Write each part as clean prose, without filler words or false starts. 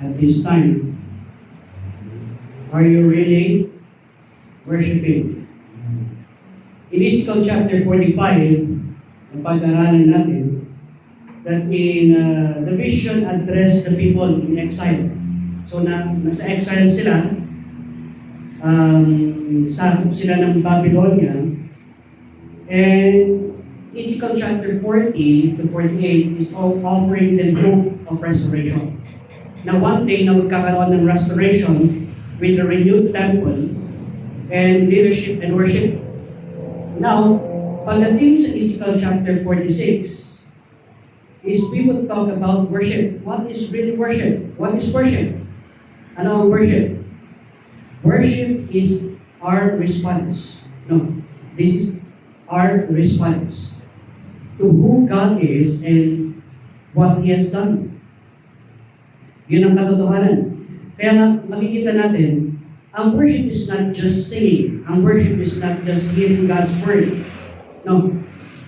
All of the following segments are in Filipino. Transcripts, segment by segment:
at this time. Are you really worshiping? In Ezekiel chapter 45, ang pag-aralan natin, that in the vision addressed the people in exile. So nasa exile sila, sakop sila ng Babylonia, and Ezekiel chapter 40 to 48 is all offering the hope of restoration. Na one day na magkakaroon ng restoration with the renewed temple and leadership and worship. Now, pagdating sa Ezekiel chapter 46, is we will talk about worship. What is really worship? What is worship? Ano ang worship? Worship is our response. No, this is our response to who God is and what He has done. Yun ang katotohanan. Kaya nga, makikita natin, ang worship is not just singing. Ang worship is not just hearing God's word. No,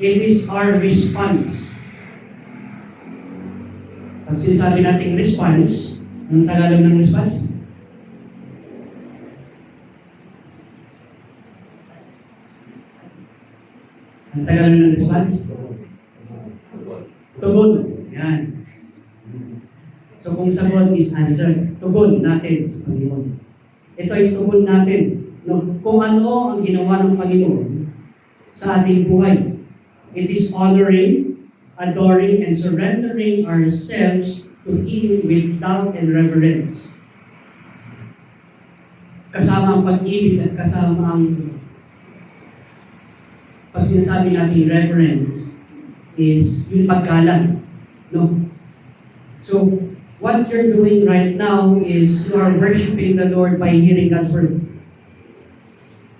it is our response. Pag sinasabi natin response, anong Tagalog ng response? Ang Tagalog ng response? Tugon. Yan. So kung sagot is answer, tugon natin sa Panginoon. Ito ay tugon natin. No? Kung ano ang ginawa ng Panginoon sa ating buhay. It is honoring, adoring, and surrendering ourselves to Him with doubt and reverence. Kasama ang pag-ibig at kasama ang pag sinasabi natin reverence is yung paggalang. No? So, what you're doing right now is you are worshiping the Lord by hearing God's word.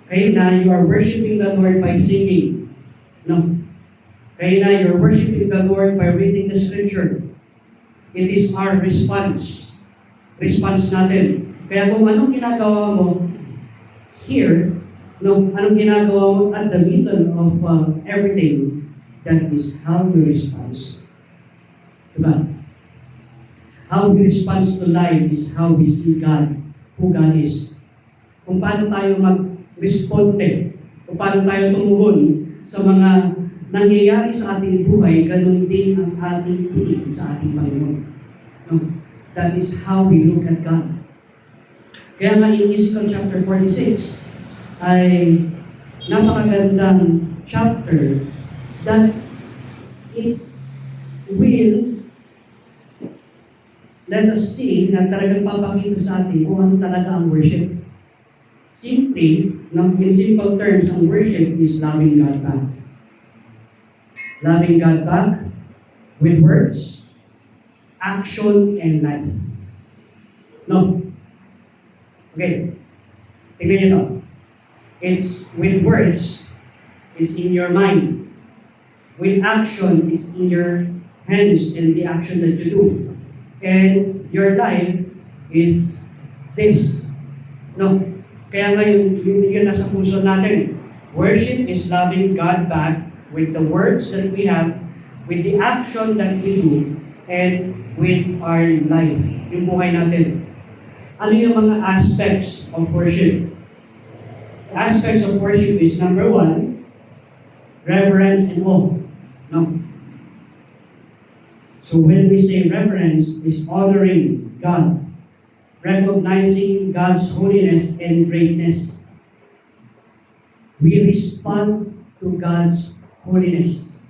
Kaya na, you are worshiping the Lord by singing. No? Kaya na, you're worshiping the Lord by reading the scripture. It is our response. Response natin. Kaya kung anong ginagawa mo here, no, anong ginagawa mo at the middle of everything, that is how we respond to God. How we respond to life is how we see God, who God is. Kung paano tayo mag-responde, kung paano tayo tumugon sa mga nangyayari sa ating buhay, ganun din ang ating tingin sa ating Panginoon. No? That is how we look at God. Kaya nga in Ezekiel chapter 46, ay napakagandang chapter that it will let us see na talagang papakita sa atin kung ano talaga ang worship. Simply, in simple terms, ang worship is loving God back. Loving God back with words, action, and life. No? Okay. Tignan niyo to. It's with words, it's in your mind. With action, it's in your hands and the action that you do. And your life is this. No? Kaya ngayon, yun nasa puso natin. Worship is loving God back with the words that we have, with the action that we do, and with our life. Yung buhay natin. Ano yung mga aspects of worship? Aspects of worship is number 1, reverence and awe. No? So when we say reverence, is honoring God, recognizing God's holiness and greatness. We respond to God's holiness.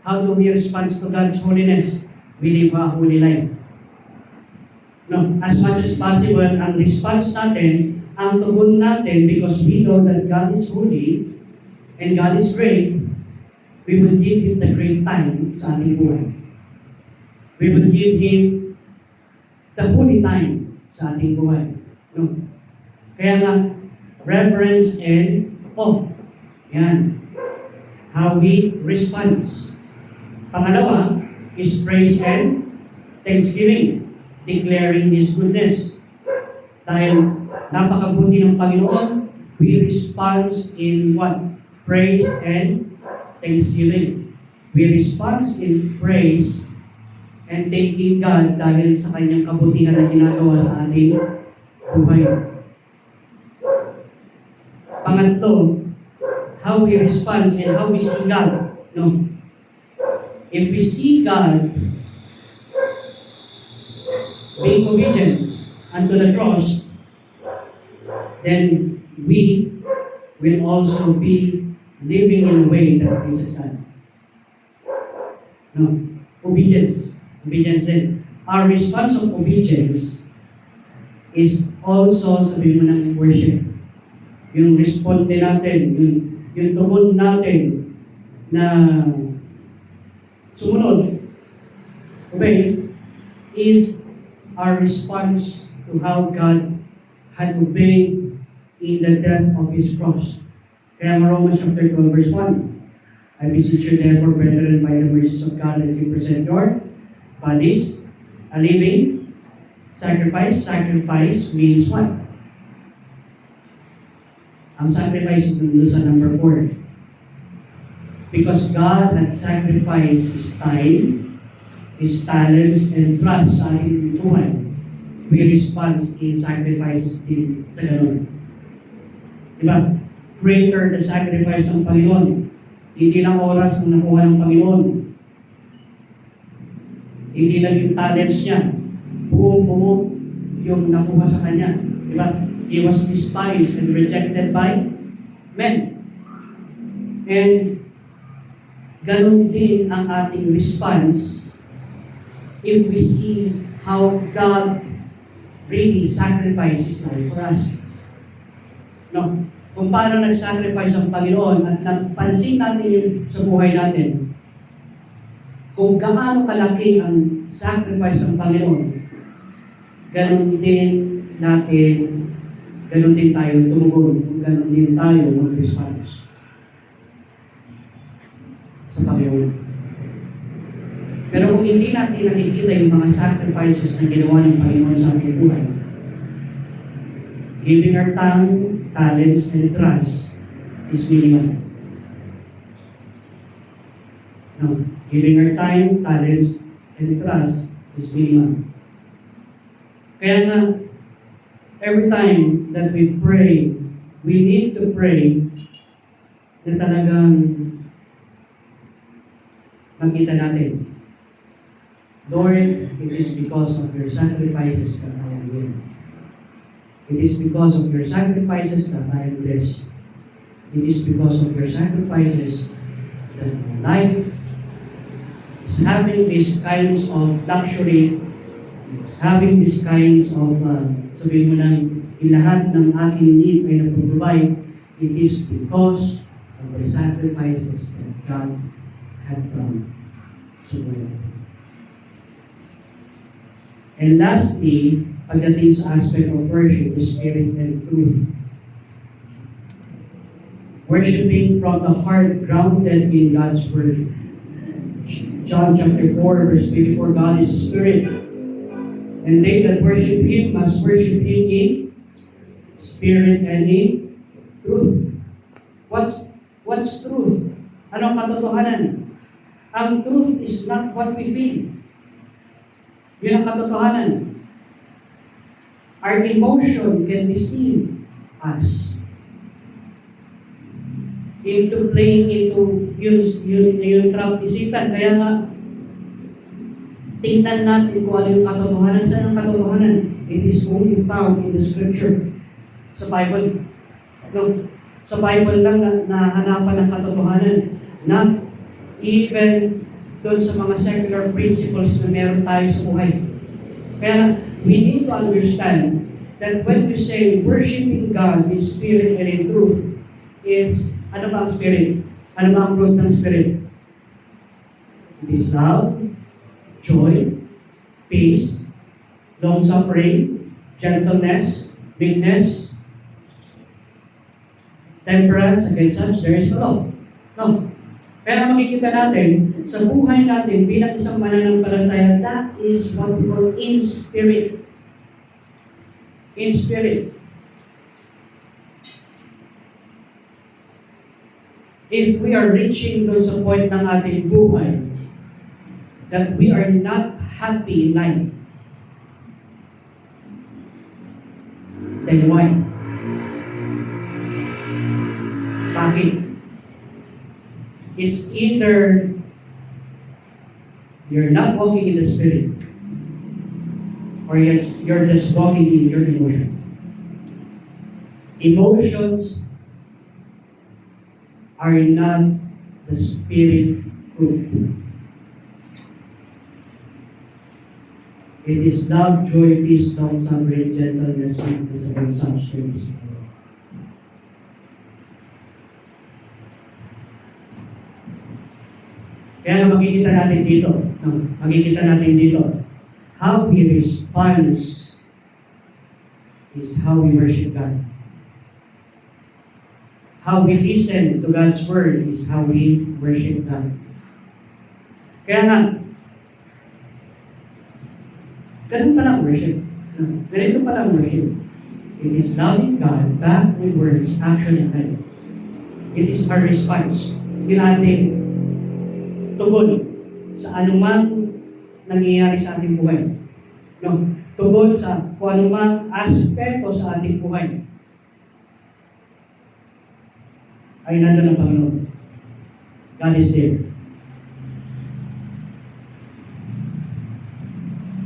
How do we respond to God's holiness? We live a holy life. No, as much as possible, ang response natin, ang tugon natin, because we know that God is holy and God is great, we will give Him the great time sa ating buhay. We will give Him the holy time sa ating buhay. No? Kaya nga, reverence and awe. Yan. How we respond. Pangalawa is praise and thanksgiving. Declaring His goodness. Dahil napakabuti ng Panginoon, we respond in what? Praise and thanksgiving. We respond in praise and thanking God dahil sa kanyang kabutihan na ginagawa sa ating buhay. Pangatlo, how we respond and how we see God. No? If we see God being obedient unto the cross, then we will also be living in a way that pleases God. No? Obedience. Obedience din. Our response of obedience is also, sabi mo ng worship. Yung response din natin, yung tungkol natin na sumunod, obey, is our response to how God had obeyed in the death of His cross. Kaya Romans chapter 12 verse 1, I beseech you therefore, brethren, by the mercies of God, that you present your bodies a living sacrifice. Sacrifice means what? Ang sacrifice is nandun sa number 4. Because God had sacrificed His time, His talents, and trust sa ating buhay, we respond in sacrifices din sa ganun. Diba? Greater the sacrifice ng Panginoon. Hindi lang oras ang nakuha ng Panginoon. Hindi lang yung talents niya. Buong yung nakuha sa Kanya. Diba? He was despised and rejected by men. And ganun din ang ating response if we see how God really sacrificed His life for us. No? Kung paano nag-sacrifice ang Panginoon at napansin natin yun sa buhay natin, kung gaano kalaki ang sacrifice ng Panginoon, ganun din natin, ganun din tayo tumugon, ganun din tayo mag-response sa Panginoon. Pero kung hindi natin nakikita yung mga sacrifices na ginawa ng Panginoon sa ating buhay, giving our time, talents, and trust is minimal. No. Giving our time, talents, and trust is minimal. Kaya nga, every time that we pray, we need to pray na talagang makita natin, Lord, it is because of your sacrifices that I am here. It is because of your sacrifices that I am blessed. It is because of your sacrifices that my life is having these kinds of luxury, is having these kinds of, sabihin mo na, lahat ng aking need ay naproprovide. It is because of the sacrifices that God had done sa buhay. And lastly, pagdating sa aspect of worship, is spirit and truth. Worshiping from the heart grounded in God's Word. John chapter 4, verse 24, God is Spirit. And they that worship Him must worship Him in spirit and in truth. What's truth? Anong katotohanan? Ang truth is not what we feel. Yun ang katotohanan. Our emotion can deceive us into playing into yung trap isipan. Kaya nga, tingnan natin kung ano yung katotohanan. Saan ang katotohanan? It is only found in the Scripture. Sa Bible. No, sa Bible lang nahanapan ng katotohanan. Not even doon sa mga secular principles na meron tayo sa buhay. Kaya we need to understand that when we say worshiping God in spirit and in truth is, ano ba ang spirit? Ano ba ang fruit ng spirit? It is love, joy, peace, long-suffering, gentleness, meekness, temperance. Against such there is no law. No. Pero makikita natin, sa buhay natin bilang isang mananampalataya, that is what we call in spirit. In spirit. If we are reaching doon sa point ng ating buhay, that we are not happy in life, then why? Bakit? It's either you're not walking in the Spirit, or you're just walking in your emotion. Emotions are not the Spirit fruit. It is love, joy, peace, long-suffering, gentleness, meekness, and such things. Kaya makikita natin dito, how we responds is how we worship God. How we listen to God's Word is how we worship God. Kaya nga, ganun pala ang worship. Ganito pala ang worship. It is loving God back with words, action, and life. It is our response. Yung ating tugon sa anumang nangyayari sa ating buhay. No? Tugon sa kung anumang aspeto sa ating buhay. Ay nandun ang Panginoon. God is there.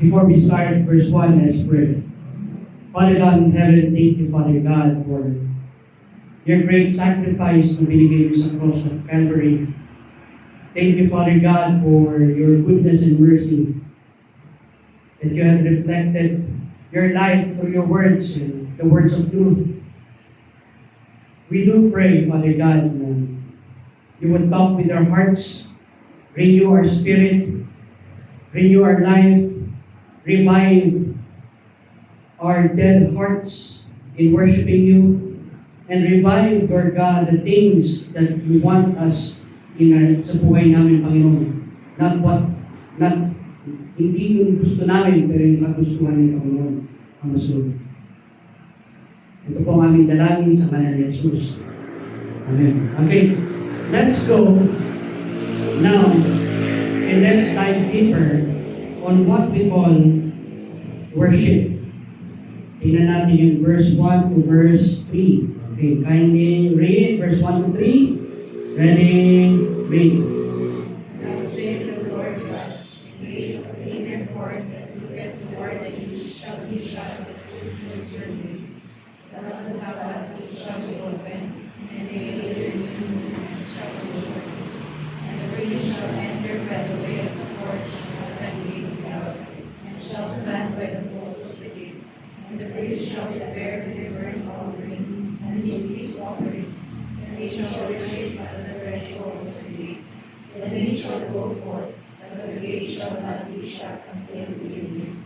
Before we start verse 1, let's pray. Father God in heaven, thank you, Father God, for your great sacrifice na binigay mo sa cross of Calvary. Thank you, Father God, for your goodness and mercy, that you have reflected your life through your words and the words of truth. We do pray, Father God, that you would talk with our hearts, renew our spirit, renew our life, revive our dead hearts in worshiping you, and revive, Lord God, the things that you want us sa buhay namin, Panginoon. Hindi yung gusto namin, pero yung kagustuhan ni Panginoon ang masunod. Ito po ang aming dalangin sa ngalan ni Jesus. Amen. Okay, let's go now and let's dive deeper on what we call worship. Tingnan natin yung verse 1 to verse 3. Okay, kindly read verse 1 to 3. Ready, read. Thus saith the Lord God, the gate of the inner court that looketh toward the east shall be shut the 6 days. But on the Sabbath it shall be open, and the gate of the new moon shall be open. And the priest shall enter by the way of the porch of that gate without, and shall stand by the post of the gate. And the priest shall prepare his burnt offering and his peace offerings, and he shall worship at the threshold of the gate. Then he shall go forth, and the gate shall not be shut until the evening.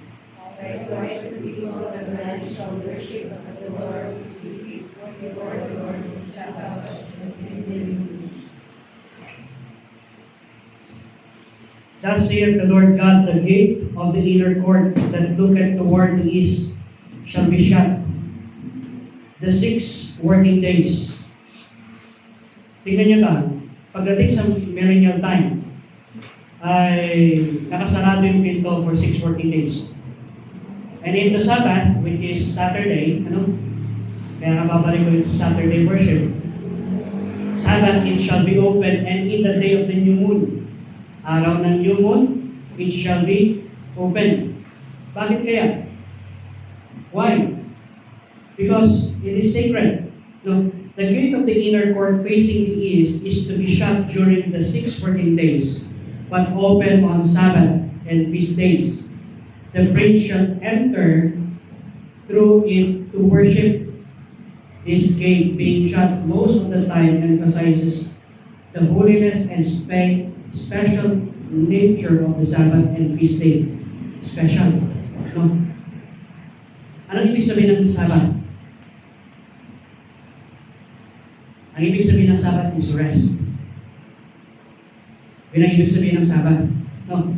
Likewise the people of the land shall worship at the door of the city before the Lord in his Sabbaths and in the new moons. Thus saith the Lord God, the gate of the inner court that looketh toward the east shall be shut the 6 working days. Tingnan nyo lang, pagdating sa millennial time, ay nakasarado yung pinto for 6 working days. And in the Sabbath, which is Saturday, kaya babalik ko yung Saturday worship, Sabbath, it shall be open, and in the day of the new moon, araw ng new moon, it shall be open. Bakit kaya? Why? Because it is sacred. No, the gate of the inner court facing the east is to be shut during the 6 working days, but open on Sabbath and feast days. The priest shall enter through it to worship. This gate being shut most of the time emphasizes the holiness and special nature of the Sabbath and feast day. Special. No? Anong ibig sabihin ng Sabbath? Ang ibig sabihin ng Sabbath is rest. Yun ang ibig sabihin ng Sabbath. No?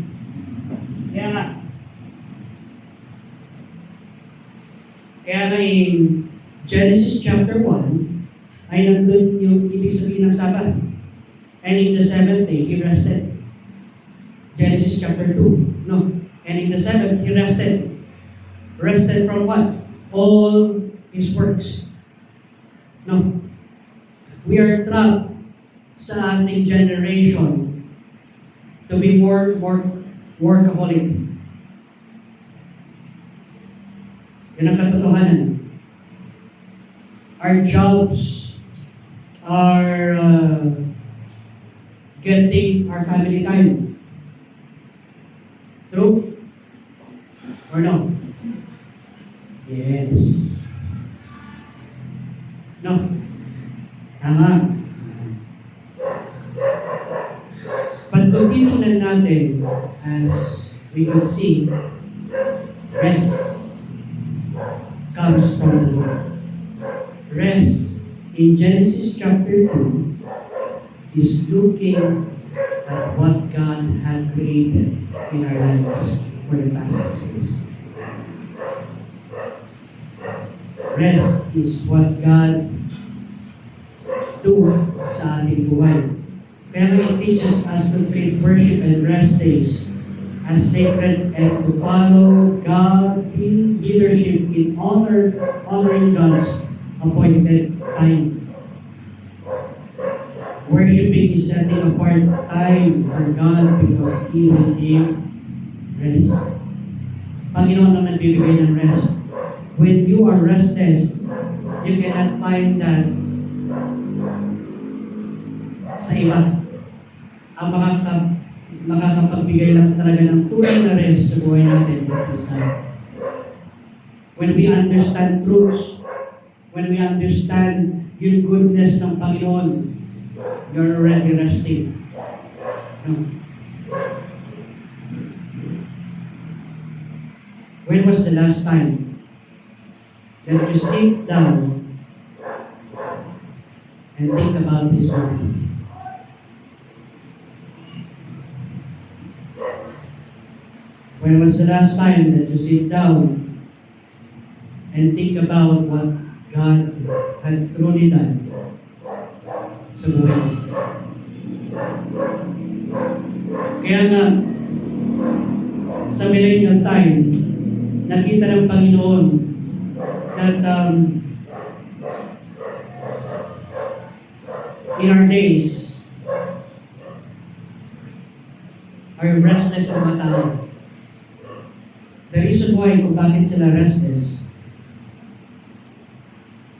Kaya nga in Genesis chapter 1, ay nandun yung ibig sabihin ng Sabbath. And in the 7th day, He rested. Genesis chapter 2. No. And in the seventh, He rested. Rested from what? All His works. No. We are trapped sa ating generation to be more workaholic. Yan ang katotohanan. Our jobs are getting our family time. True? Or no? Yes. No. Tama. But kung titingnan natin, as we could see, rest comes from the Lord. Rest in Genesis chapter 2 is looking at what God had created in our lives for the past 6 days. Rest is what God do sa ating buhay. Kaya it teaches us to treat worship and rest days as sacred and to follow God's leadership in honoring God's appointed time. Worshiping is setting apart time for God because He will give rest. Panginoon ang nagbibigay ng rest. When you are restless, you cannot find that sa iba. Ang makakapagbigay lang talaga ng tunay na rest sa buhay natin at this time. When we understand truths, when we understand yung goodness ng Panginoon, you're already resting. No. When was the last time that you sit down and think about His words? When was the last time that you sit down and think about what God had truly done sa buhay mo? Kaya nga, sa millennial time, nakita ng Panginoon that in our days, are restless ang mga tao. The reason why kung bakit sila restless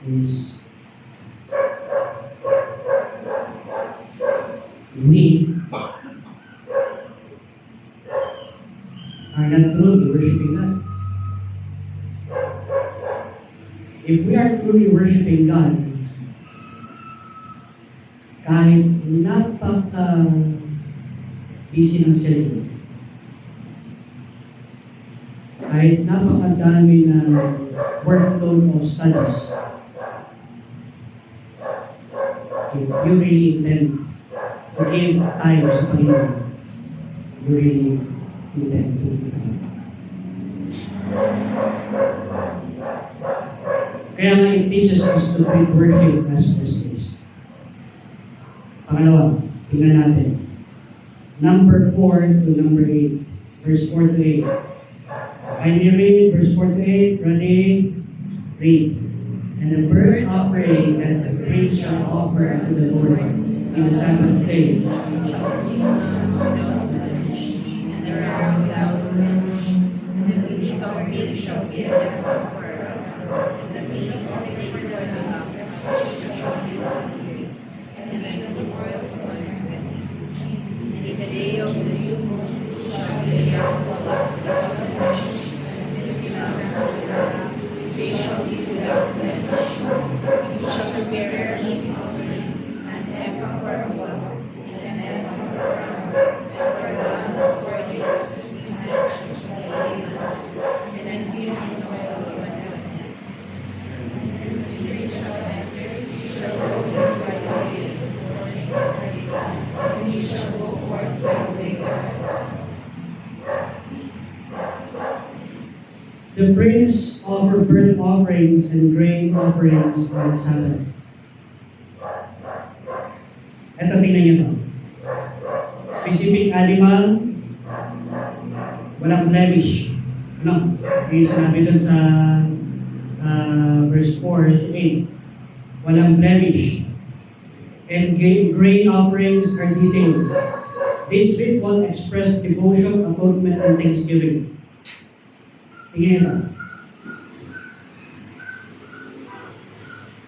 is we are not truly worshiping God. If we are truly worshiping God, kahit napaka-busy ng schedule, kahit napakadami ng workload of studies, if you really intend to give time sa Panginoon, you really intend to give time. Kaya nga it teaches us to treat worship as restless. Pangalawa, tingnan natin. Number 4 to number 8. Verse 4 to 8. Can you read verse 4 to 8? Ready? Read. And the burnt offering that the priest shall offer unto the Lord in the Sabbath day. And the ram without blemish, and the meat offering shall be a lamb offered, and the meat offering for the house shall be holy, and the meat of the oil for the family. And in the day of the new moon shall be a yam without blemish, and 6 lambs of the ram, they shall be without blemish. You shall prepare a meat offering, an ephah for a bull, and an ephah for a ram, and for the lambs according to 6 times shall be and then you can oil of an ephah. And the three shall enter, you shall go there by the way of the morning, and you shall go forth by the way of The priests offer burnt offerings and grain offerings on the Sabbath. Ito, tingnan niyo to. Specific animal, Walang blemish. Ano? Yung sinabi dun sa verse 4 to 8. Walang blemish. And grain offerings are detailed. This ritual express devotion, atonement, and thanksgiving. Tingnan ito.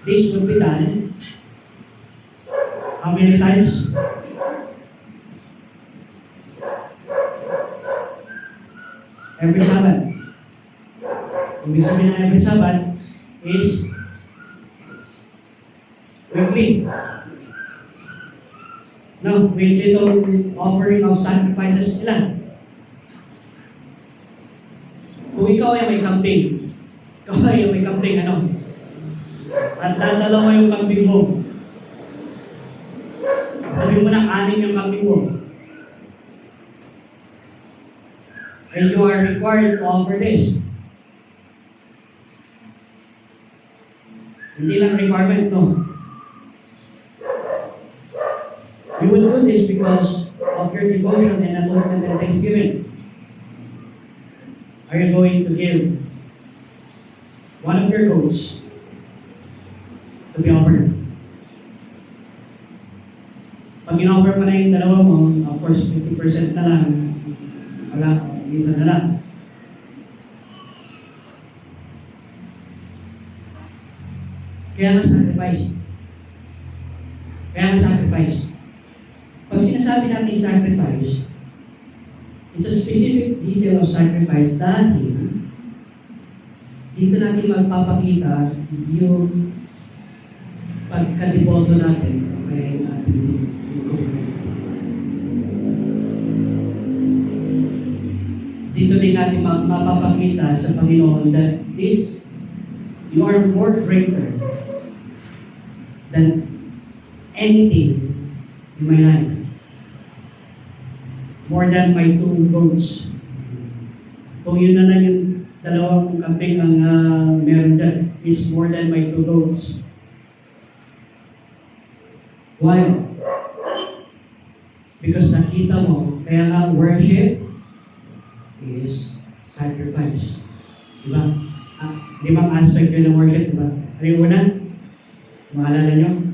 This would be done how many times? Every Sabbath. Ibig sabihin ng every Sabbath is weekly. No, with little offering of sacrifices sila. Kung ikaw ay may kambing, at dadala mo yung kambing mo, sabi mo na 6 yung kambing mo, and you are required to offer this. Hindi lang requirement, no. You will do this because of your devotion and atonement and thanksgiving. Are you going to give one of your goats to be offered? Pag in-offer mo na yung dalawa mo, of course, 50% na lang. Wala, isa na lang. Kaya nga sacrifice. Pag sinasabi natin sacrifice, it's a specific detail of sacrifice dahil dito natin magpapakita yung pagkadiboto natin kay ating dito din natin mapapakita sa Panginoon that this, you are more greater than anything in my life. More than my 2 goats. Kung yun na lang yung dalawang kambing ang meron dyan, is more than my 2 goats. Why? Because nakita mo, kaya nga worship is sacrifice. Diba? Limang aspect yun ng worship, diba? Ano yung una? Maalala nyo?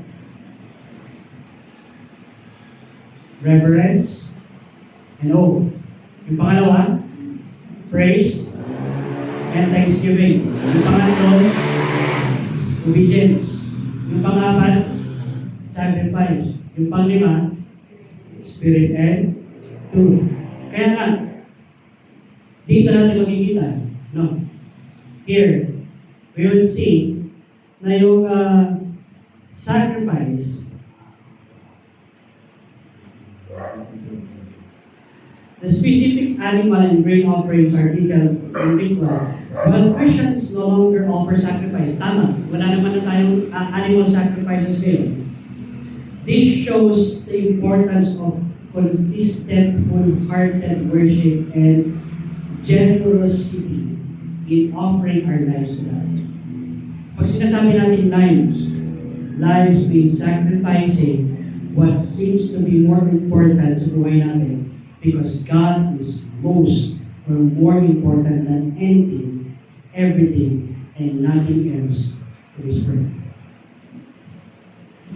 Reverence and awe. Yung pangalawa, praise and thanksgiving. Yung pangatlo, obedience. Yung pangapat, sacrifice. Yung panglima, spirit and truth. Kaya nga, dito natin makikita, no? Here, we will see na yung sacrifice, the specific animal and grain offerings are detailed in ritual. But Christians no longer offer sacrifice. Tama, wala naman na tayong animal sacrifices ngayon. This shows the importance of consistent, wholehearted worship and generosity in offering our lives to God. Pag sinasabi natin lives means sacrificing what seems to be more important sa buhay natin because God is most or more important than anything, everything, and nothing else to this world.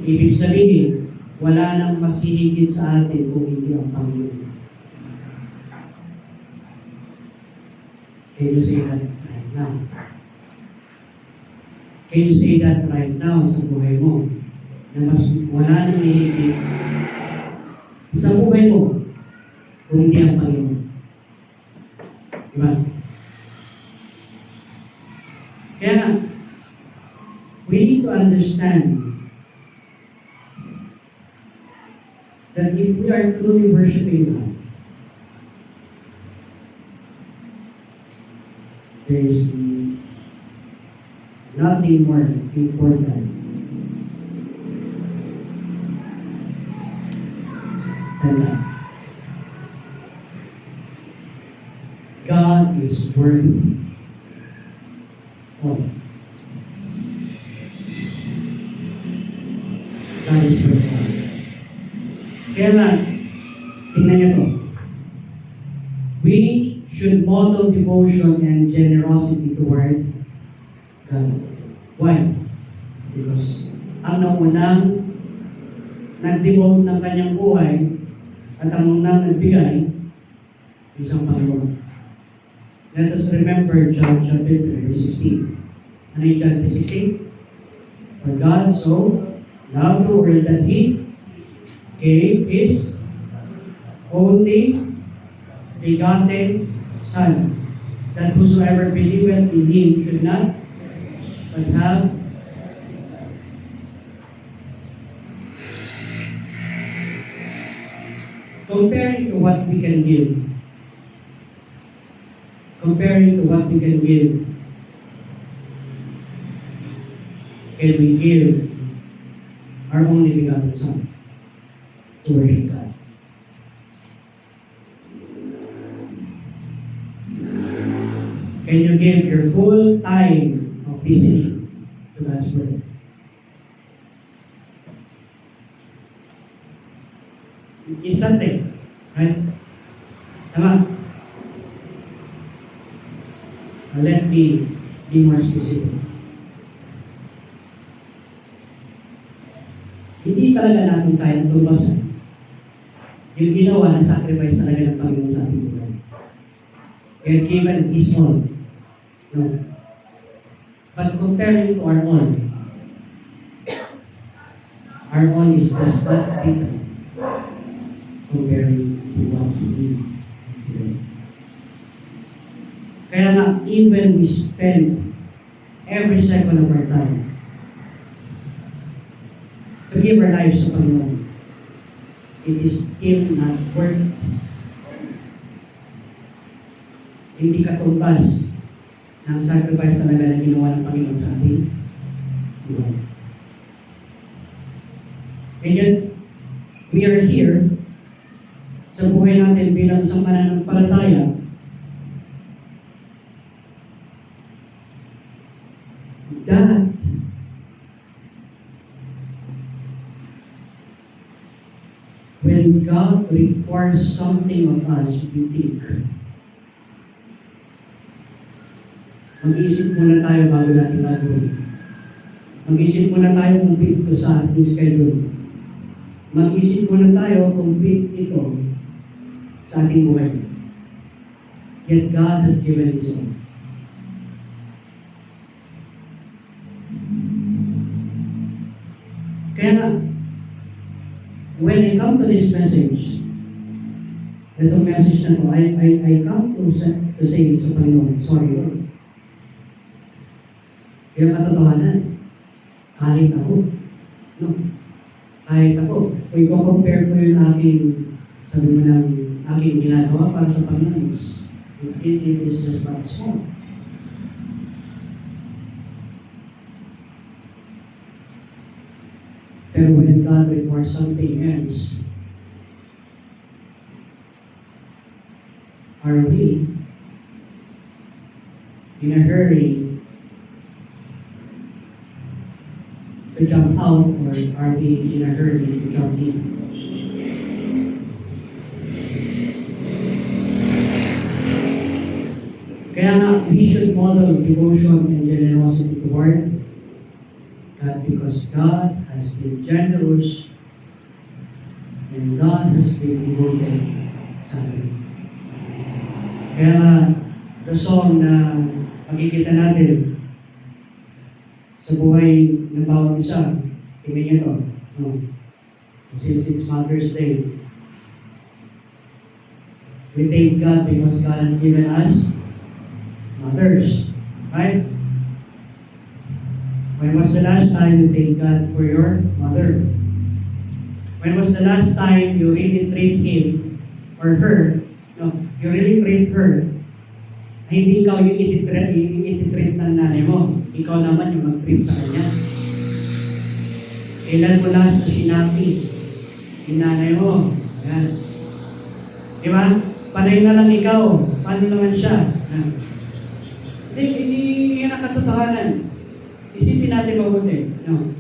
Ibig sabihin, wala nang masihigit sa atin kung hindi ang Panginoon. Can you say that right now? Can you say that right now sa buhay mo? Na mas wala nang hihigit sa buhay mo kung hindi ang Panginoon. Diba? Kaya nga, we need to understand that if we are truly worshiping God, there is nothing more important than that. God is worth all. God is worth all. Kaya nga, tingnan niyo to. We should model devotion and generosity toward God. Why? Because ang naunang nag-devote ng kanyang buhay at ang unang nagbigay, isang Panginoon. Let us remember John chapter 3, verse 16. Ano yung John 3:16? For God so loved the world that He gave His only begotten Son, that whosoever believeth in Him should not but have comparing to what we can give. Comparing to what we can give. Can we give our only begotten Son to worship God? Can you give your full time of listening to God's Word? It's something, right? Tama? Let me be more specific. Hindi talaga natin kaya tubasan yung ginawa ng sacrifice talaga ng Panginoon sa ating buhay. He had given His all. No. But comparing to our all is just but little comparing to what we need today. Kaya nga, even we spend every second of our time to give our lives sa Panginoon, it is still not worth it. Hindi katumbas ng sacrifice talaga na ginawa ng Panginoon sa ating buhay. And yet, we are here sa buhay natin bilang isang mananampalataya that when God requires something of us, we think. Mag-iisip muna tayo bago natin gagawin. Mag-iisip muna tayo kung fit ito sa ating schedule. Mag-iisip muna tayo kung fit ito sa ating buhay. Yet God had given His own. Kaya nga, when I come to this message, itong message na to, I come to say sa Panginoon, sorry Lord. Yung katotohanan, kahit ako, no? Kahit ako, kung i-compare ko yung aking, sabi mo ng aking ginagawa para sa Panginoon, it is just but small. Pero when God requires something else, are we in a hurry to jump out, or are we in a hurry to jump in? Kaya nga, we should model devotion and generosity toward God, because God has been generous and God has been devoted sa atin. Kaya the song na makikita natin sa buhay ng bawat isa, tingnan niyo ito. No? Since it's Mother's Day, we thank God because God has given us mothers. Right? When was the last time you thank God for your mother? When was the last time you really treat him or her, no, you really treat her, na hindi ikaw yung ititreat ng nanay mo, ikaw naman yung mag-treat sa kanya. Kailan mo last na sinabi yung nanay mo? Ayan. Di ba? Panay na lang ikaw. Paano naman siya? Hindi yan ang katotohanan. Isipin natin mabuti. No.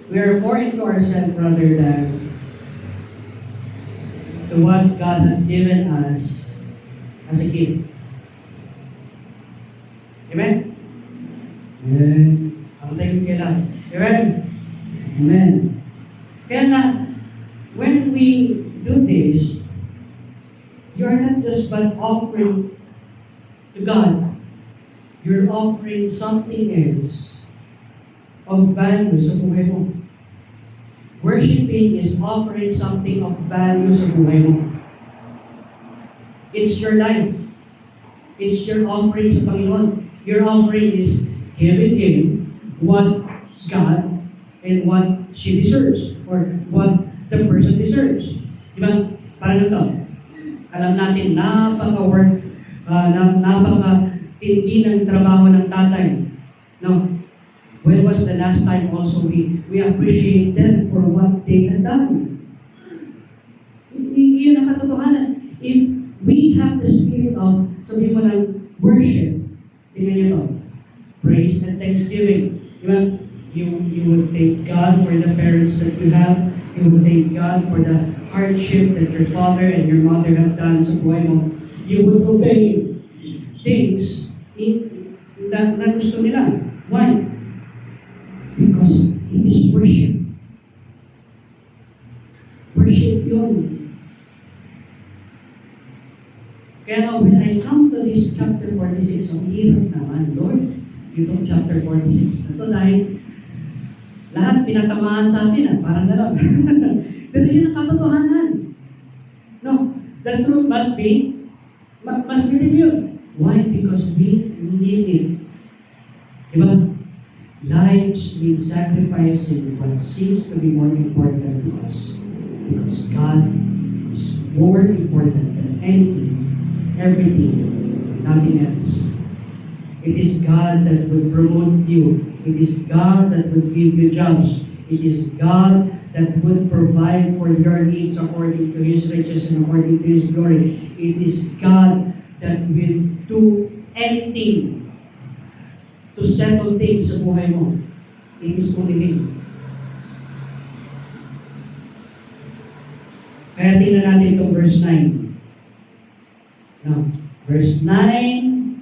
We are more into ourselves rather than to what God had given us as a gift. Amen? Amen. Ang tayo kailan. Amen? Amen. Kaya nga, when we do this, you are not just but offering to God. You're offering something else of value sa buhay mo. Worshiping is offering something of value sa buhay mo. It's your life. It's your offering sa Panginoon. Your offering is giving Him what God and what she deserves or what the person deserves. Diba? Parang ito. Alam natin, napaka-tindi ng trabaho ng tatay. No? When was the last time also we appreciate them for what they had done? Yun ang katotohanan. If we have the spirit of, sabi mo ng worship, tingnan nyo ito, praise and thanksgiving. Diba? You will thank God for the parents that you have. You will thank God for the hardship that your father and your mother have done sa buhay mo. You will obey things na gusto nila. Why? Because it is worship. Worship yun. Kaya when I come to this chapter 46, ang hirap naman, Lord. Itong chapter 46 na to dahil lahat pinatamaan sa amin, parang gano'n. Pero yun ang katotohanan. No, the truth must be revealed. Why? Because we need it. Diba? Lives mean sacrificing what seems to be more important to us. Because God is more important than anything, everything, nothing else. It is God that will promote you. It is God that will give you jobs. It is God that will provide for your needs according to His riches and according to His glory. It is God that will do anything to settle things sa buhay mo. It is only Him. Kaya tingnan natin itong verse 9. Now, verse 9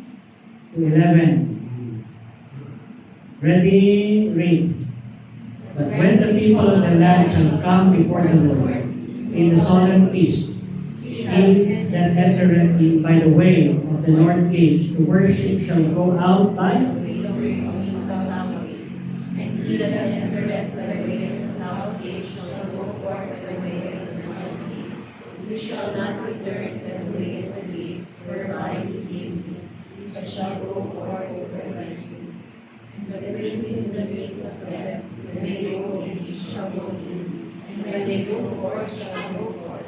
to 11. Ready, read. But when the people of the land shall come before the Lord in the solemn feast, he that entereth in by the way of the north gate to worship shall go out by And he that entereth by the way of the south gate shall go forth by the way of the north gate. We shall not return by the way of the gate whereby he came in, but shall go forth over the sea. And the princes in the midst of them, when they go in, shall go in, and when they go forth, shall go forth.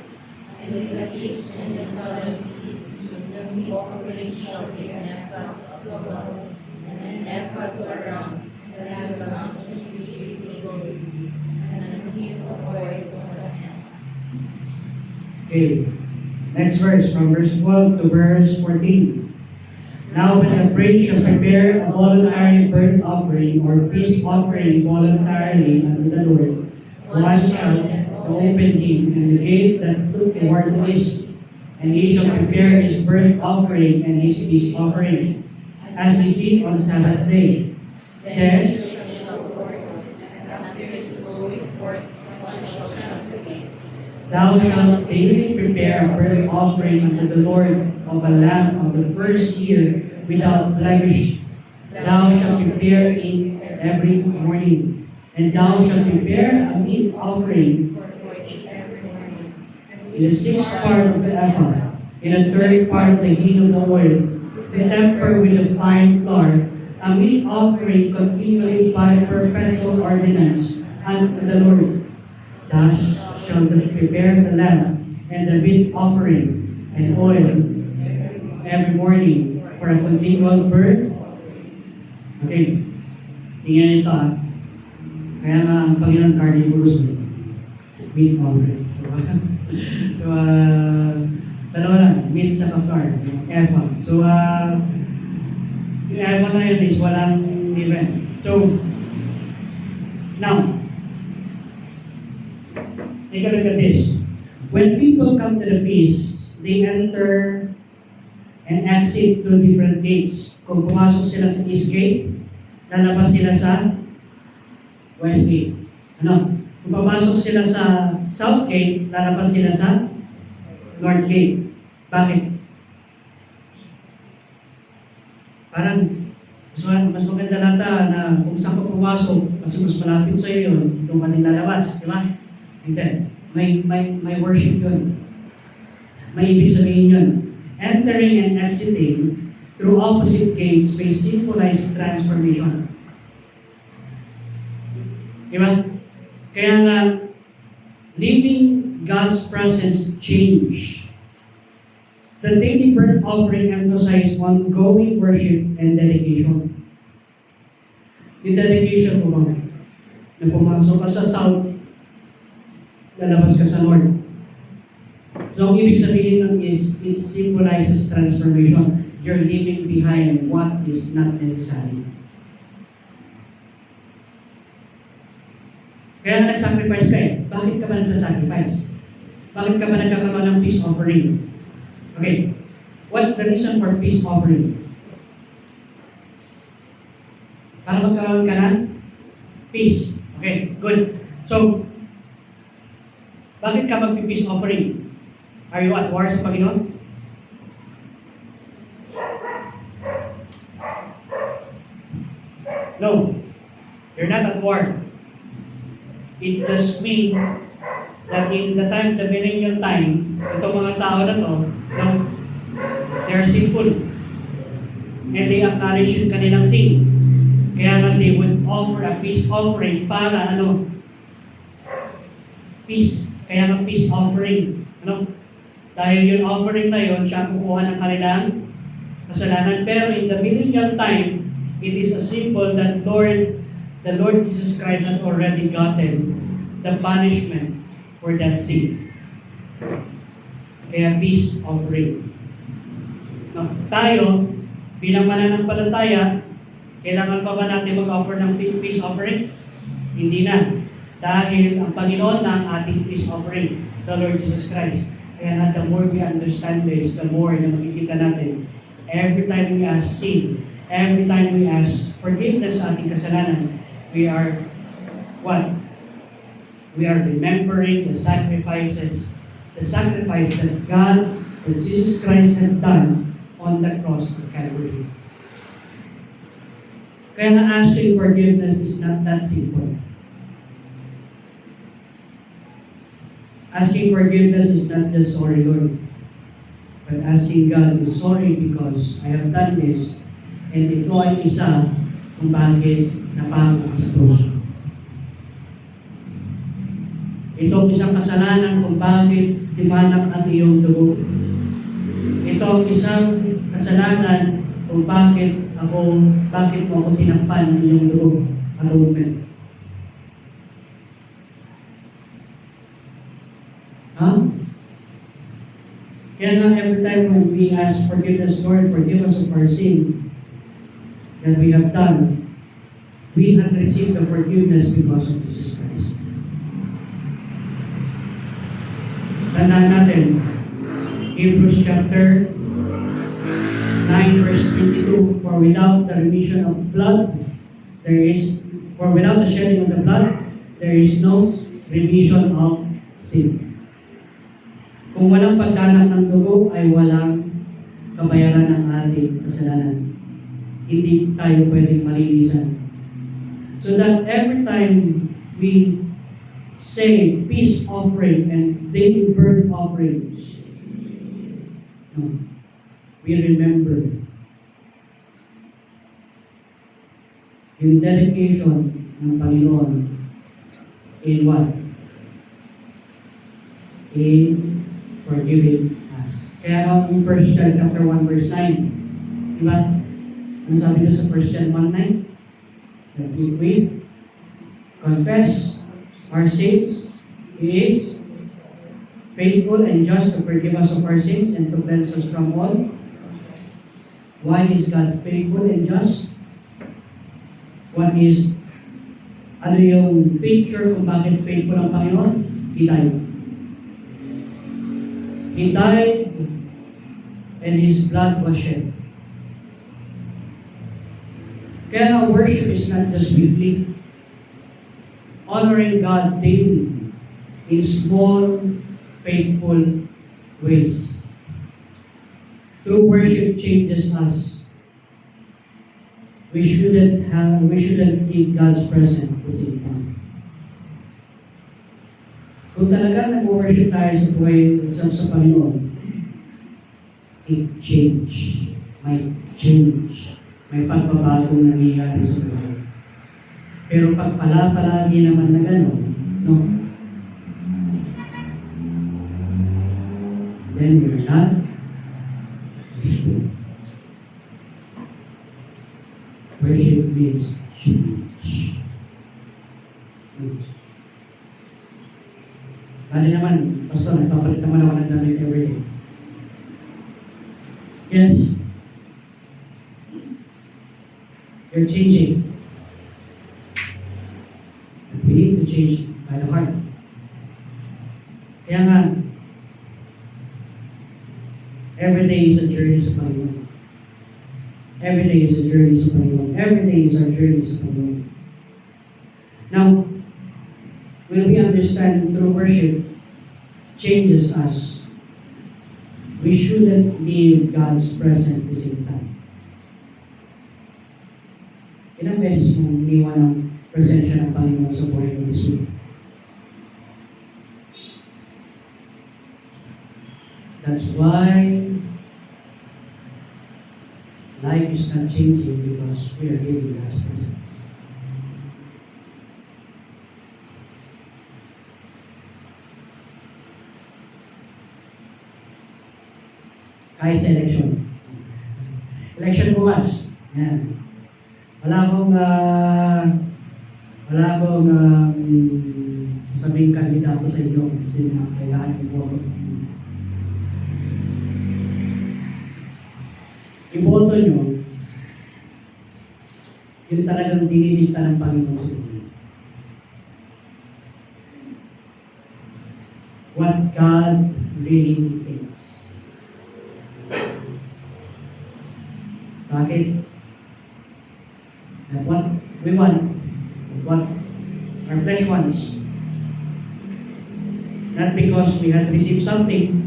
And in the feast and the solemnities, the meat offering shall be an ephah to a bull, and an ephah to a ram, and an ounce of seasoning gold, and an hin of oil for the hand. Okay. Next verse, from verse 12 to verse 14. Now when the priest shall prepare a voluntary burnt offering or peace offering voluntarily unto the Lord, one shall open him and the gate that look toward the east, and he shall prepare his burnt offering and his peace offering, as he did on the Sabbath day. Then he shall go forth, and after his going forth, one shall shut the gate. thou shalt daily prepare a burnt offering unto the Lord of a lamb of the first year without blemish. Thou shalt prepare it every morning. And thou shalt prepare a meat offering in the sixth part of the ephah, in the third part of the hin of oil, to temper with the fine flour, a meat offering continually by perpetual ordinance unto the Lord. Thus shall thou prepare the lamb and the meat offering and oil every morning for a continual burnt. Okay, tingnan ito Kaya nga ang Panginoon carnivorous meat offering. So, dalawa lang, meat sa kafar, ephah. So, yung ephah na yun is walang event. So, now, take a look at this. When people come to the feast, they enter and exit to different gates. Kung pumasok sila sa east gate, lalabas sila sa west gate. Ano? Kung pumasok sila sa south gate, lalabas sila sa north gate. Bakit? Parang mas maganda nata na kung saan ka pumasok, kasi mas malapit sa iyo yun, doon ka nang lalabas, di ba? Hindi. May worship yun. May ibig sabihin yun. Entering and exiting through opposite gates may symbolize transformation. Di ba? Kaya nga, living God's presence change. The daily burnt offering emphasized ongoing worship and dedication. Yung dedication mo ba? Na pumasok ka sa south, lalabas ka sa north. So, ang ibig sabihin nun is, it symbolizes transformation. You're leaving behind what is not necessary. Kaya nag-sacrifice ka eh. Bakit ka ba nagsasacrifice? Bakit ka ba nagkakaroon ng peace offering? Okay, what's the reason for peace offering? Para magkaroon ka ng peace. Okay, good. So, bakit ka mag-peace offering? Are you at war sa Panginoon? No, you're not at war. It just means that in the time, the millennial time, itong mga tao na to, no, they're sinful. And they acknowledge yung kanilang sin. Kaya nga they would offer a peace offering para ano? Peace. Kaya nga peace offering. Ano? Dahil yung offering na yun, siya kukuha ng kanilang kasalanan. Pero in the millennial time, it is a symbol that the Lord Jesus Christ had already gotten the punishment for that sin. Kaya peace offering. Now, tayo, bilang mananampalataya, kailangan pa ba natin mag-offer ng peace offering? Hindi na. Dahil ang Panginoon na ang ating peace offering, the Lord Jesus Christ. Kaya the more we understand this, the more na makikita natin. Every time we ask sin, every time we ask forgiveness sa ating kasalanan, we are what? We are remembering the sacrifice that God, that Jesus Christ had done on the cross of Calvary. Kaya nga asking forgiveness is not that simple. Asking forgiveness is not just sorry, Lord. But asking God, sorry because I have done this, and ito ay isa kung bakit napangako sa puso. Ito ang isang kasalanan kung bakit timanak ang iyong dugo. Ito ang isang kasalanan kung bakit mo ako tinakpan ng iyong dugo. Atonement. Kaya nga every time when we ask forgiveness, Lord, forgive us of our sin that we have done, we have received the forgiveness because of Jesus Christ. Tandaan natin, Hebrews chapter 9 verse 22, for without the remission of blood, for without the shedding of the blood, there is no remission of sin. Kung walang pagdanak ng dugo, ay walang kabayaran ng ating kasalanan. Hindi tayo pwedeng malinisan. So that every time we say peace offering and daily burnt offerings, we remember yung dedication ng Panginoon in what? In forgiving us. Kaya ang 1 John chapter 1 verse 9, diba? Ano sabi doon sa 1 John 1:9? That if we confess our sins, He is faithful and just to forgive us of our sins and to cleanse us from all. Why is God faithful and just? Ano yung picture kung bakit faithful ang Panginoon? He died. He died and His blood was shed. Kaya our worship is not just weekly. Honoring God daily in small, faithful ways. True worship changes us. We shouldn't keep God's presence at the same time. Kung talaga nag-worship tayo sa buhay sa Panginoon, it change. May change. May pagbabagong nangyayari sa buhay. Pero pag palagi naman na gano'n, no? Then you're not worshiping. Worship means change. Bali naman, Pastor, nagpapalit naman ako ng damit everyday. Yes. You're changing. But we need to change by the heart. Kaya nga, every day is a journey sa Panginoon. Every day is a journey sa Panginoon. Every day is our journey sa Panginoon. Now, when we understand true worship changes us, we shouldn't leave God's presence at the same time. Ilang beses mong iniwan ang presensya ng Panginoon sa buhay mo this week? That's why life is not changing, because we are living God's presence. Kahit sa election. Election bukas. Yan. Wala akong sabing kandidato sa inyo kasi na kailangan iboto. Iboto nyo, yun talagang dinidikta ng Panginoon sa inyo. What God really thinks. Bakit? That what we want, what our flesh wants. Not because we had received something,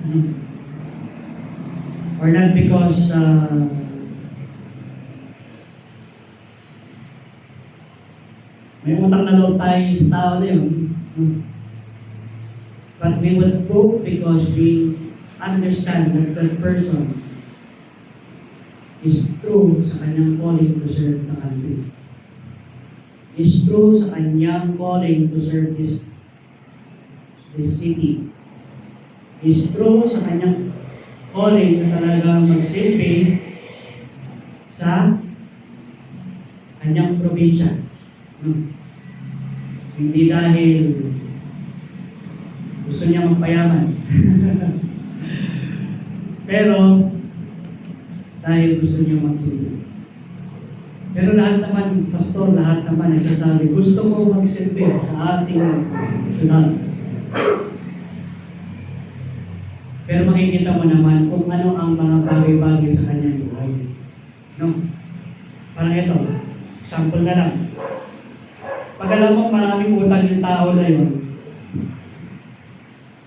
or not because may utang na loob tayo sa tao na yun. But we would vote because we understand that that person is true sa kanyang calling to serve the country. Is true sa kanyang calling to serve this city. Is true sa kanyang calling na talagang magsilbi sa kanyang probinsya. Hindi dahil gusto niya magpayaman. Pero dahil gusto niya magsilbi. Pero lahat naman, Pastor, lahat naman nagsasabi, gusto ko magsilbi sa ating nasyonal. Pero makikita mo naman kung ano ang mga bagay-bagay sa kanyang buhay. No? Parang ito, example na lang. Pag alam mo maraming utang yung tao na yun,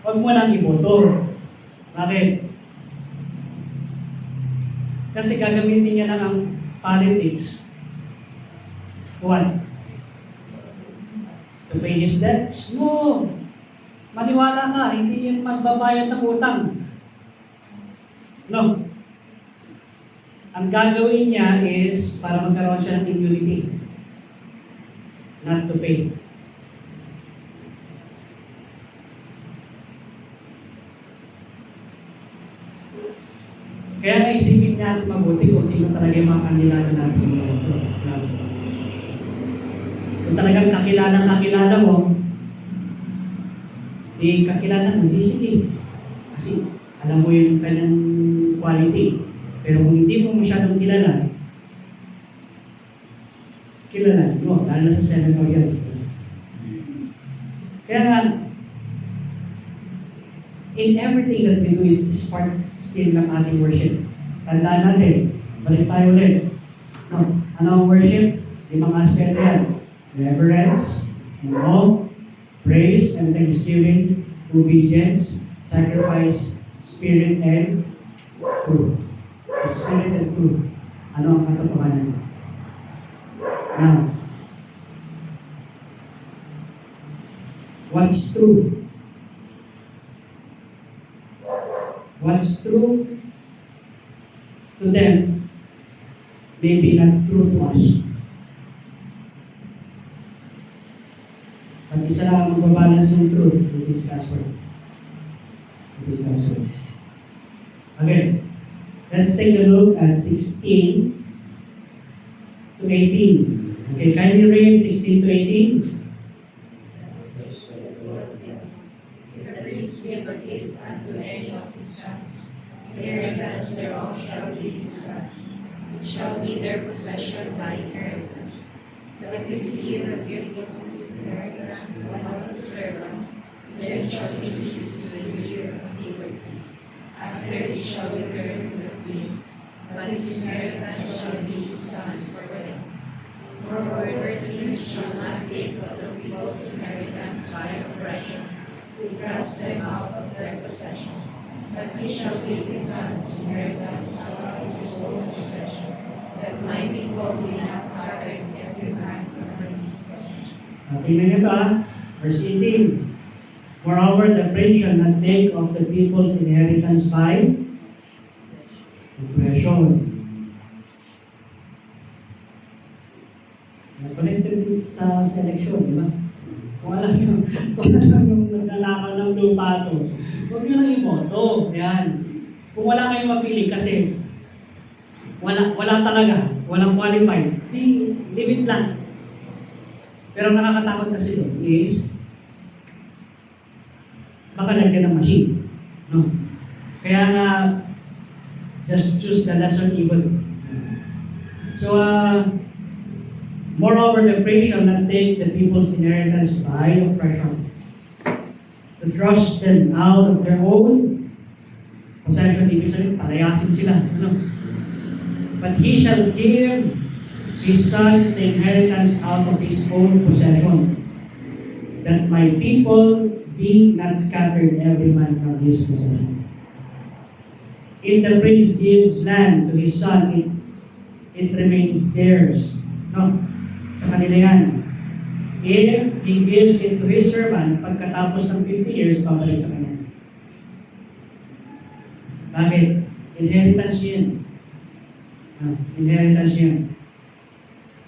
huwag mo lang iboto. Bakit? Kasi gagamitin niya lang ang politics. What? To pay his debts? No! Maniwala ka, hindi yan magbabayad ng utang. No. Ang gagawin niya is para magkaroon siya ng immunity. Not to pay. Kaya naisipin natin mabuti kung sino talaga yung mga kandidato natin. Kung talagang kakilala mo, di kakilala mo, di sige. Kasi alam mo yung kanyang quality. Pero kung hindi mo masyadong kilala mo, lalo na sa senatorials. Kaya nga, in everything that we do, it is part still ng ating worship. Tandaan natin, balik tayo ulit. No? Ano ang worship? Limang aspeto yan. Reverence, awe, praise and thanksgiving, obedience, sacrifice, spirit and truth. Spirit and truth. Ano ang katotohanan? Now, what's true? What's true to them may be not true to us. At isa lang ang magbabalance ng truth, it is God's word. It is God's word. Okay, let's take a look at 16 to 18. Okay, can you read 16 to 18? If the priest give a gift unto any of his sons, their inheritance thereof shall be his sons. It shall be their possession by inheritance. But if he give a gift of his inheritance to one of his servants, then it shall be his to the year of liberty. After it shall return to the prince, but his inheritance shall be his sons for them. Moreover, the prince shall not take of the people's inheritance by oppression, to thrust them out of their possession. But he shall give his sons inheritance out of his own possession, that my people be not scattered every man from his possession. Tingnan nyo ito Verse 18. Moreover, the prince shall not take of the people's inheritance by oppression. Connected din sa selection, di ba? Kung alam nyo, kung alam yung nagnanakaw ng lupa ito, huwag nyo lang imoto. Yan. Kung wala kayong mapili kasi wala talaga, walang qualified, limit lang. Pero nakakatakot kasi doon is baka lagyan ng machine. No? Kaya nga, just choose the lesser evil. So, moreover, the prince shall not take the people's inheritance by oppression, to thrust them out of their own possession. Ibig sabihin, palayasin sila. Ano? But he shall give his son the inheritance out of his own possession, that my people be not scattered every man from his possession. If the prince gives land to his son, it remains theirs. No? Sa kanila yan. If he gives it to his servant, pagkatapos ng 50 years, babalik sa kanya. Bakit? Inheritance yun. Inheritance yun.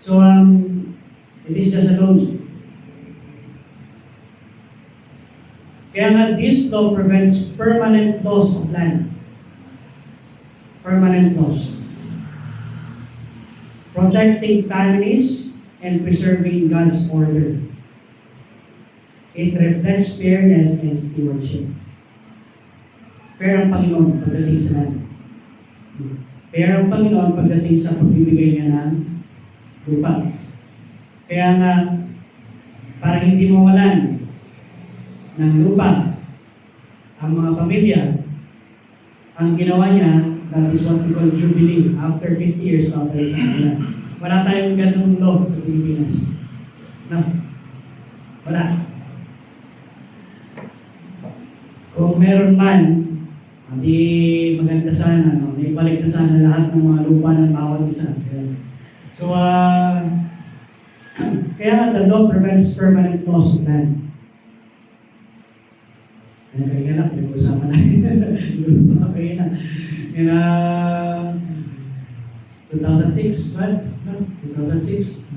So, it is just a loan. Kaya nga, this law prevents permanent loss of land. Permanent loss. Protecting families and preserving God's order. It reflects fairness and stewardship. Fair ang Panginoon pagdating sa land. Fair ang Panginoon pagdating sa pagbibigay niya ng lupa. Kaya nga, para hindi mawalan ng lupa ang mga pamilya, ang ginawa niya, that is what we call Jubilee. After 50 years, babalik sa kanila. Wala tayong ganung law sa Pilipinas. No? Wala. Kung meron man, hindi maganda sana, no? Ibalik na sana lahat ng mga lupa ng bawat isa. So, kaya the law prevents permanent loss of land. Kaya kaya na, pinag-usapan natin. Kaya na. Kaya 2006, right? No? 2006.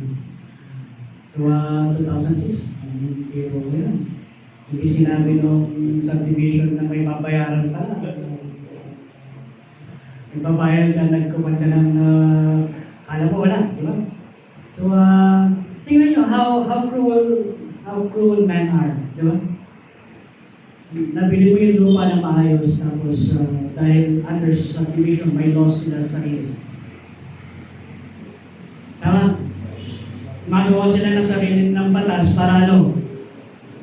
So, 2006, hindi sinabi nung subdivision na may babayaran pa. May babayad ka, nagkuman ka ng, alam mo, wala, di ba? So, tingnan nyo how cruel men are, di ba? Nabili mo yung lupa na maayos, tapos dahil under subdivision, may loss sila sa sarili. Tama? Magawa sila ng sarili ng batas para ano?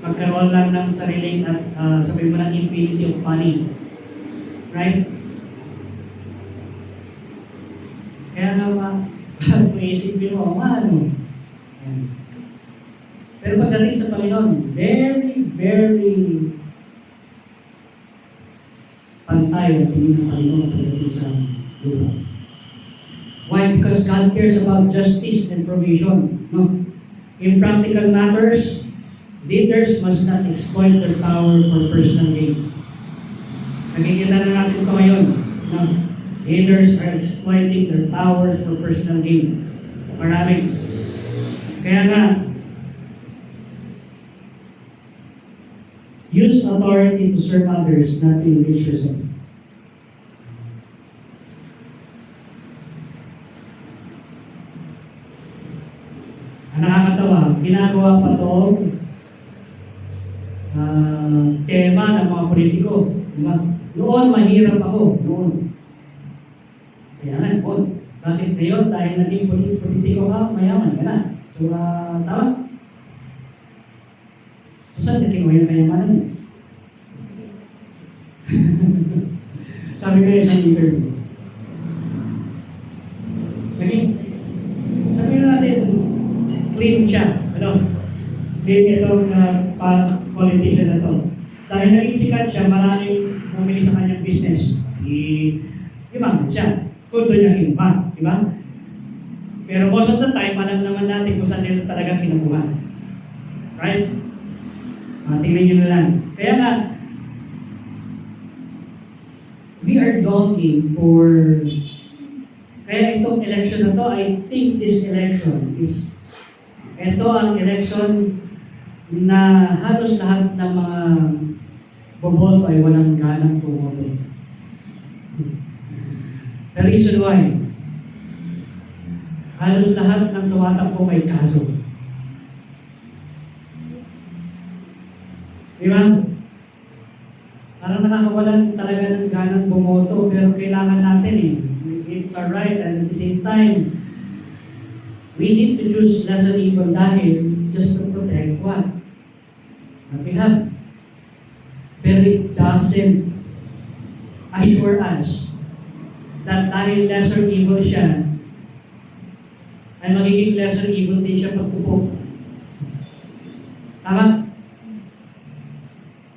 Magkaroon lang ng sariling at sabihin mo ng infinity of money. Right? isipin mo, ano? Ayan. Pero pagdating sa Panginoon, very, very pantay ang tingin ng Panginoon pagdating sa lupa. Why? Because God cares about justice and provision. No? In practical matters, leaders must not exploit their power for personal gain. Nakikita na natin ito ngayon. No? Leaders are exploiting their powers for personal gain. Maraming. Kaya nga, use authority to serve others, not to enrich yourself. Ang nakakatawa, ginagawa pa itong tema ng mga politiko. Diba? Noon, mahirap ako. Noon. Kaya nga, noon. Bakit ngayon? Dahil naging politiko ka, mayaman ka na. So, tama? So, saan natin ngayon kayamanan? Sabi ko yung isang interview. Naging, sabi na natin, clean siya. Ano? Clean itong politician na to. Dahil naging sikat siya, maraming bumili sa kanyang business. Imang siya. Kung doon niya kinuha. Diba? Pero most of the time, alam naman natin kung saan nila talaga kinuha. Right? Tingnan nyo na lang. Kaya nga, we are longing for, kaya itong election na to, I think this election is, ito ang election na halos lahat ng mga boboto ay walang ganang bumoto. The reason why, halos lahat ng tumatakbo may kaso. Di ba? Parang nakakawalan talaga ng ganang bumoto, pero kailangan natin eh. It's our right, and at the same time, we need to choose lesser evil dahil just to protect what? What we have. Pero it doesn't assure us that dahil lesser evil siya, ay magiging lesser evil din siya pagpupok. Tama?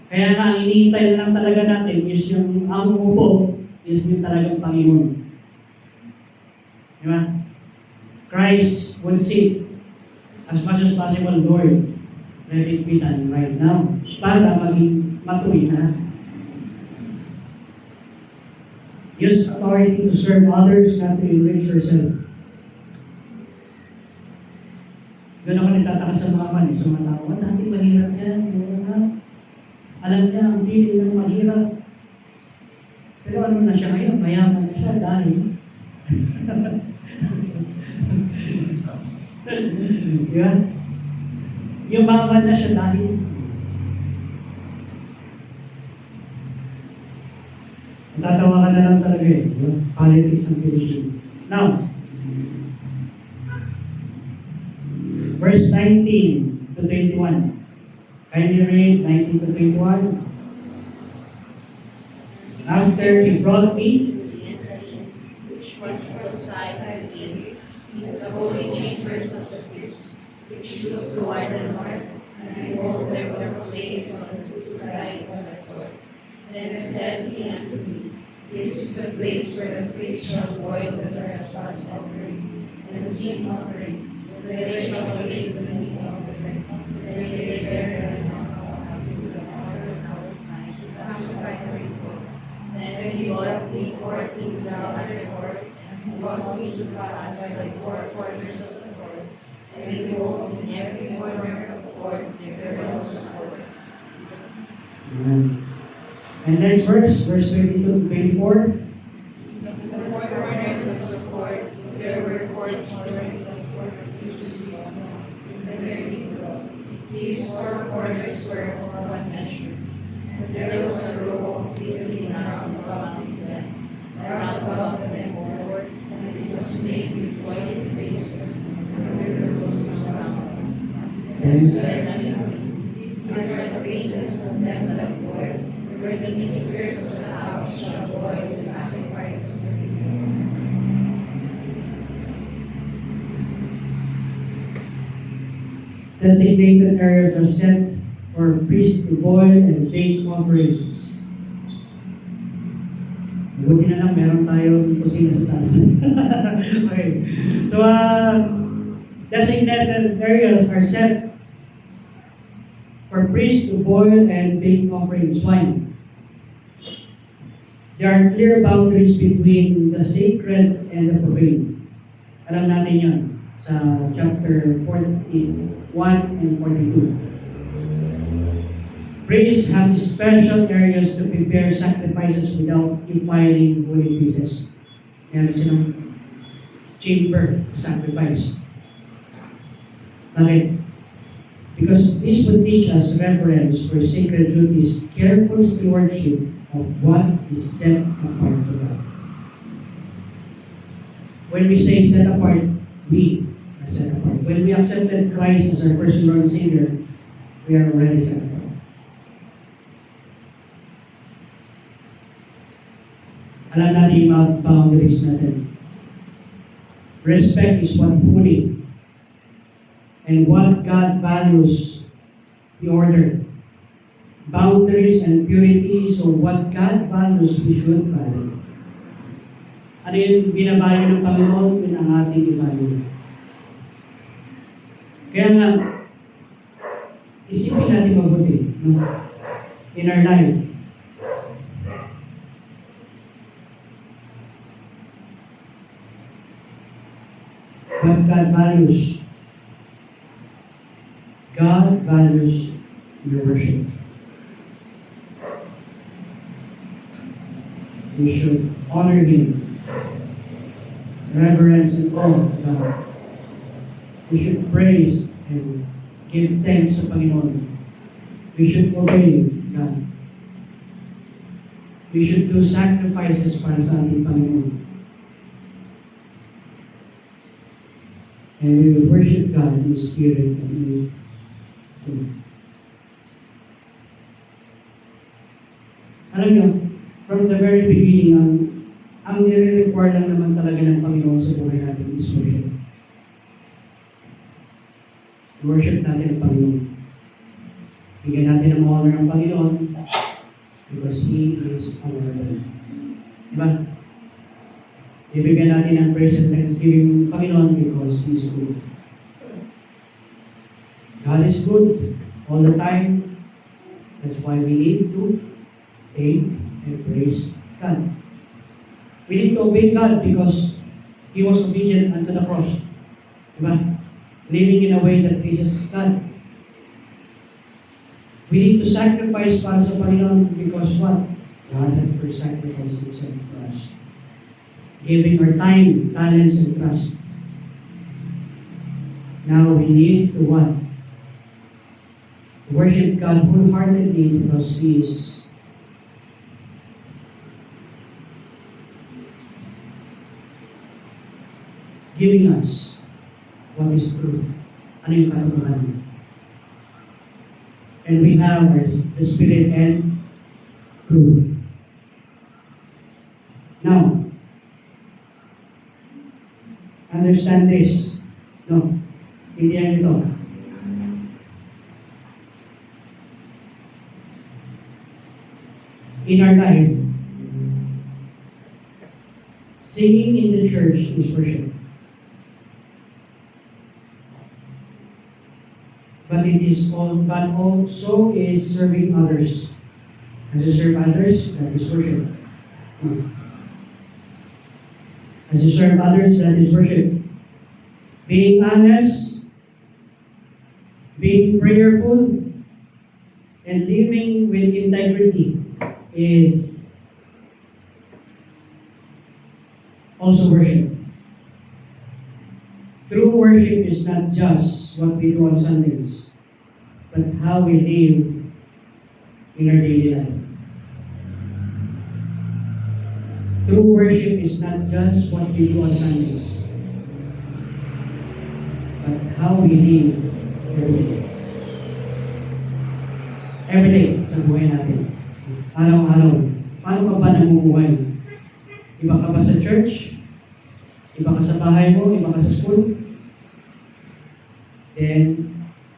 Kaya nga, ang hinihintay na lang talaga natin is yung ang umupo is yung talagang Panginoon. Diba? Christ will seek as much as possible, Lord, let it be done right now para maging matuloy na. Use authority to serve others, not to enrich yourself. Doon ako nagtataka sa mga panis, sa mga tao, dati mahirap yan, alam niya ang feeling ng mahirap. Pero ano na siya ngayon? Mayaman na siya dahil diba? Yumaman na siya dahil tatawa ka na lang talaga eh. Politics ng Pilipinas. Now, verse 19 to 21. Kindly read 19 to 21. After he brought me, which was beside me, the holy chambers of the priest, which looked toward the north, and behold, there was a place on the two sides of the sword. Then said he unto me, This is the place where the priest shall boil the trespass offering and the sin offering, where they shall make the meat offering, and they bear the waters sanctify the people. Then when he brought me forth into the outer court, and caused me to pass by the four corners of the court, and behold, in every corner of the court there was a court. And next verse 22 to 24. The four corners of the court, there were courts joining the four trees in the very middle. These four corners were of one measure, and there was a row of 15 round about them four, and it was made with white bases, and there was around. And said unto me, These are the bases of them that bore, where the ministers of the house shall boil the sacrifice of the people. Designated areas are set for priests to boil and bake offerings. Buti na lang, meron tayong kusina sa taas. Okay. So, designated areas are set for priests to boil and bake offerings. Why? There are clear boundaries between the sacred and the profane. Alam natin yun sa chapter 41 and 42. Priests have special areas to prepare sacrifices without defiling holy places. Yan silang chamber sacrifice. Bakit? Because this would teach us reverence for sacred duties, careful stewardship of what is set apart to God. When we say set apart, we are set apart. When we accepted Christ as our personal Lord and Savior, we are already set apart. Alam natin yung mga boundaries natin. Respect is what holy and what God values, the order. Boundaries and purity, so what God values, we should value. Ano yung binabayo ng Panginoon, yun ang ating i-value. Kaya nga, isipin natin mabuti, no? In our life. What God values. God values your worship. We should honor Him, reverence and awe of God. We should praise and give thanks sa Panginoon. We should obey God. We should do sacrifices para sa ating Panginoon. And we will worship God in spirit and in truth. Alam niyo, from the very beginning, ang nire-require lang naman talaga ng Panginoon sa buhay natin is worship. Worship natin ang Panginoon. Bigyan natin ang honor ng Panginoon because He is our Lord. Diba? Ibigyan natin ang praise and thanksgiving ng Panginoon because He is good. God is good all the time. That's why we need to thank and praise God. We need to obey God because He was obedient unto the cross. Diba? Living in a way that pleases God. We need to sacrifice para sa Panginoon because what? God had first sacrificed Himself for us. Giving our time, talents, and trust. Now we need to what? To worship God wholeheartedly because He is giving us what is truth. Ano yung katotohanan? And we have the Spirit and truth. Now, understand this. No, hindi yan ito. In our life, singing in the church is worship. But it is all, but also is serving others. As you serve others, that is worship. As you serve others, that is worship. Being honest, being prayerful, and living with integrity is also worship. True worship is not just what we do on Sundays, but how we live in our daily life. True worship is not just what we do on Sundays, but how we live every day. Every day sa buhay natin. Araw-araw. Paano ka ba namumuhay? Iba ka ba sa church? Iba ka sa bahay mo? Iba ka sa school? Then,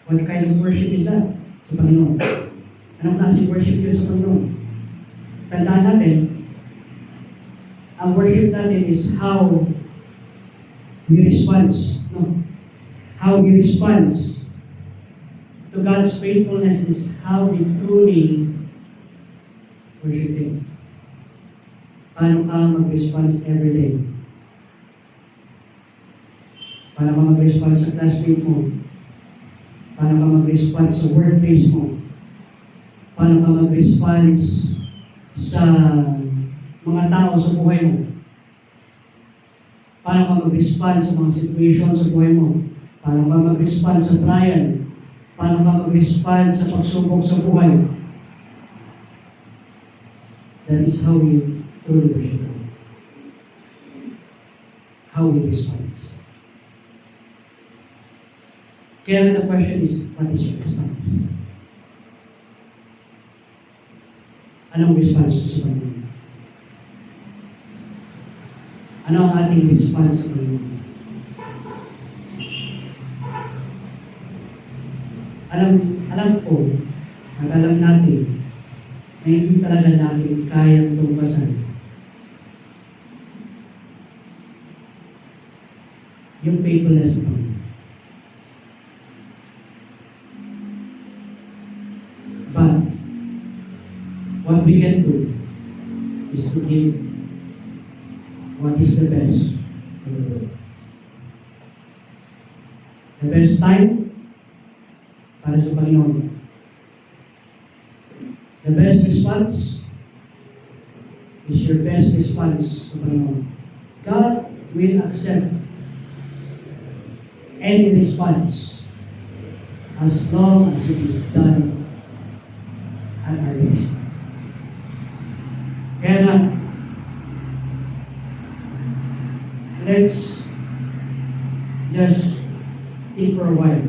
What kind of worship is that sa Panginoon? Anong klase worship yun sa Panginoon? Tandaan natin, ang worship natin is how we respond, no? How we respond to God's faithfulness is how we truly worship Him. Paano ka mag-respond every day? Paano ka mag-respond sa classmate mo? Paano ka mag-respond sa workplace mo? Paano ka mag-respond sa mga tao sa buhay mo? Paano ka mag-respond sa mga situation sa buhay mo? Paano ka mag-respond sa trial? Paano ka mag-respond sa pagsubok sa buhay? That is how we truly worship God. How we respond. Kaya the question is, what is your response? Anong response ko sa Panginoon? Ano ang ating response sa Panginoon? Alam ko, at alam natin, na hindi talaga natin kayang tumpasan yung faithfulness ng Panginoon. But, what we can do is to give what is the best for the Lord. The best time para sa Panginoon. The best response is your best response sa Panginoon. God will accept any response as long as it is done at our best. Kaya na, let's just think for a while.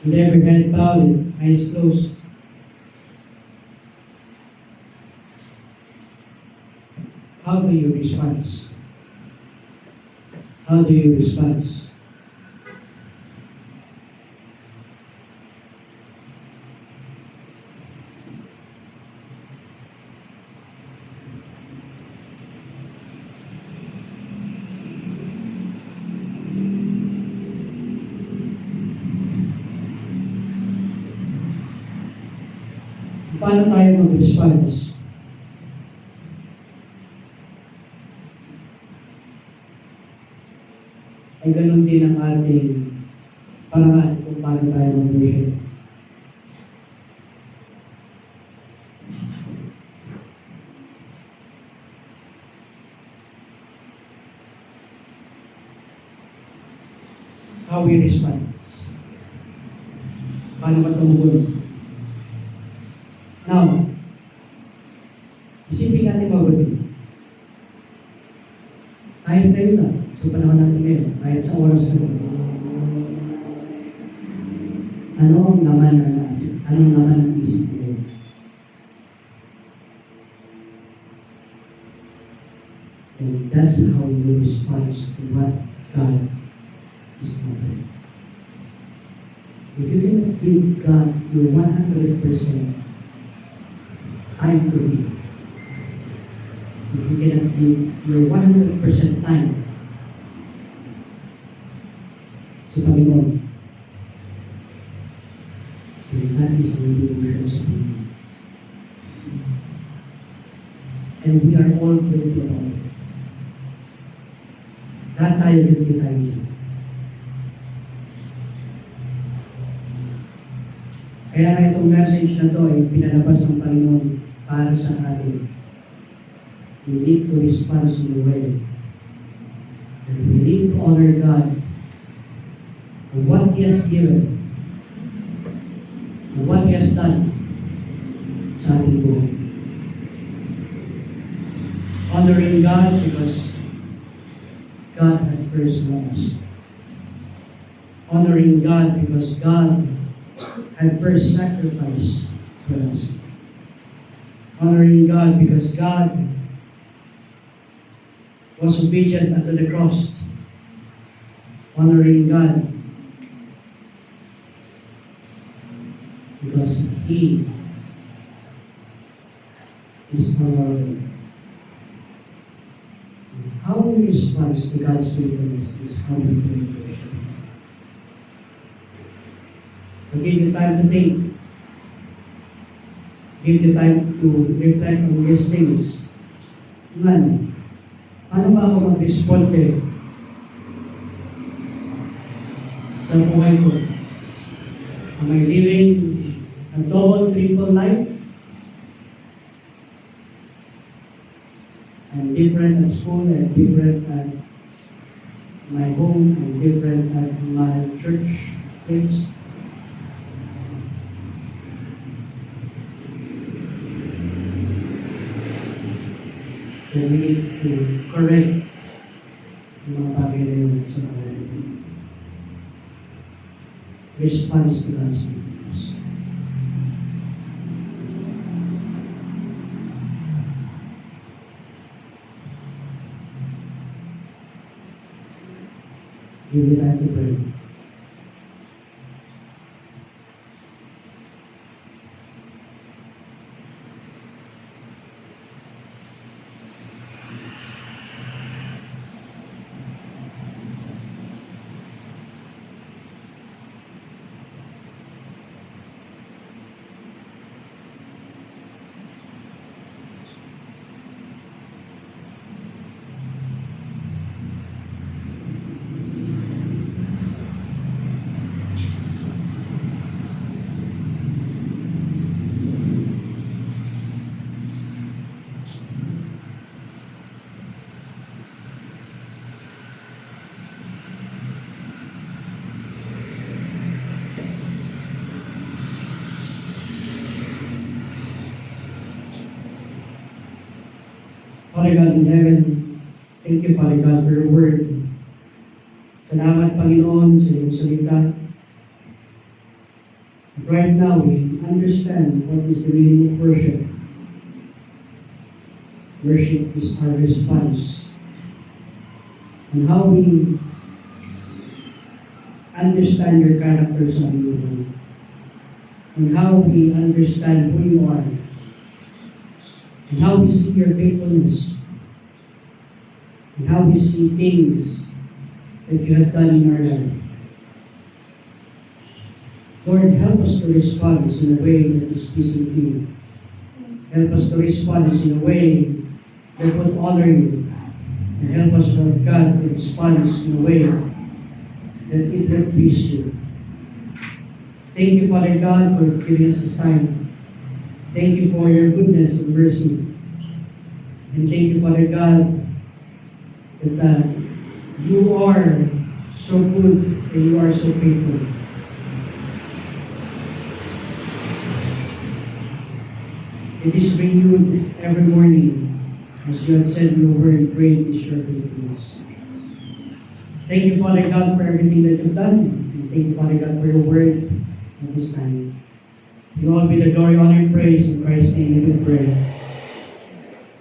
With every head bowed, eyes closed. How do you respond? How do you respond? Paano tayo mag-respond? Ay ganun din ang ating paraan kung paano tayo mag-worship. How we respond. Paano ba tumugon? Now, isipin natin mabuti. Kahit tayo na, sa panahon natin ngayon, kahit sa oras na ito, ano ang naman ang isip mo? And that's how you respond to what God is offering. If you cannot give God your 100% time to Him, if you cannot give your 100% time sa Panginoon, then that is the devotion sa Panginoon. And we are all guilty about it. Lahat tayo guilty tayo dyan. Kaya nga itong message na to ay pinalabas ng Panginoon para sa atin. We need to respond in the way. And we need to honor God for what He has given, for what He has done sa ating buhay. Honoring God because God had first loved us. Honoring God because God had first sacrificed for us. Honoring God because God was obedient unto the cross. Honoring God because He is our Lord. How we respond to God's faithfulness is how we do worship. So give you time to think. Give you time to reflect on these things. Nga, paano ba ako mag-respond sa buhay ko? Am I living a double, triple life? I'm different at school, I'm different at my home, I'm different at my church place. So we need to correct yung mga bagay na yun sa buhay natin. Response to God's faithfulness. Give me time to pray. Father God in heaven, thank you, Father God, for your word. Salamat, Panginoon, sa iyong salita. Right now, we understand what is the meaning of worship. Worship is our response. And how we understand your character sa Panginoon. And how we understand who you are. And how we see your faithfulness. And how we see things that you have done in our life. Lord, help us to respond in a way that is pleasing to you. Help us to respond in a way that would honor you. And help us, Lord God, to respond in a way that it will please you. Thank you, Father God, for giving us a sign. Thank you for your goodness and mercy. And thank you, Father God, that you are so good and you are so faithful. It is renewed every morning, as you have said in your word, great is your faithfulness. Thank you, Father God, for everything that you've done. And thank you, Father God, for your word at this time. You all be the glory, honor, and praise in Christ's name we pray.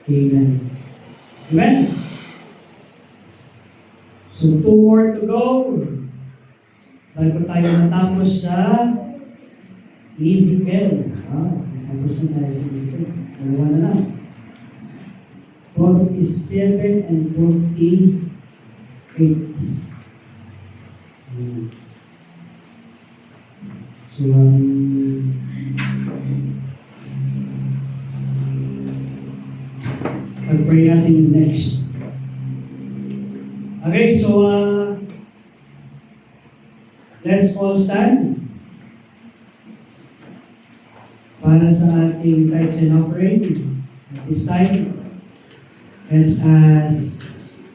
Amen. Amen. So 2 more to go. Bago tayo natapos sa Ezekiel. Natapos na tayo sa Ezekiel. Dalawa na lang. 47 and 48. So, pag-pray natin yung next. Okay, so let's all stand para sa ating tithes and offering at this time. Let's ask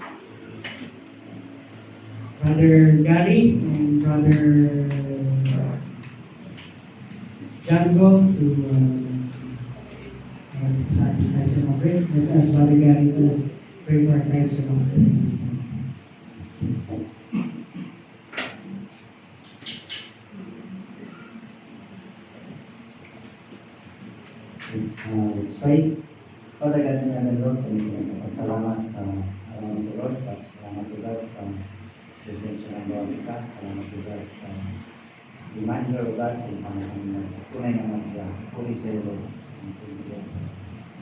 Brother Gary and Brother Jango to sa ating tithes and offering. Let's ask Brother Gary to pray for our tithes and offering this time. Let's pray. Father God in heaven, Lord, kami pinagpapasalamat sa araw ng Lord, at salamat Lord sa presensya ng bawat isa, salamat Lord sa reminder of God kung paano kami tunay na mag-puri sa iyo, Lord.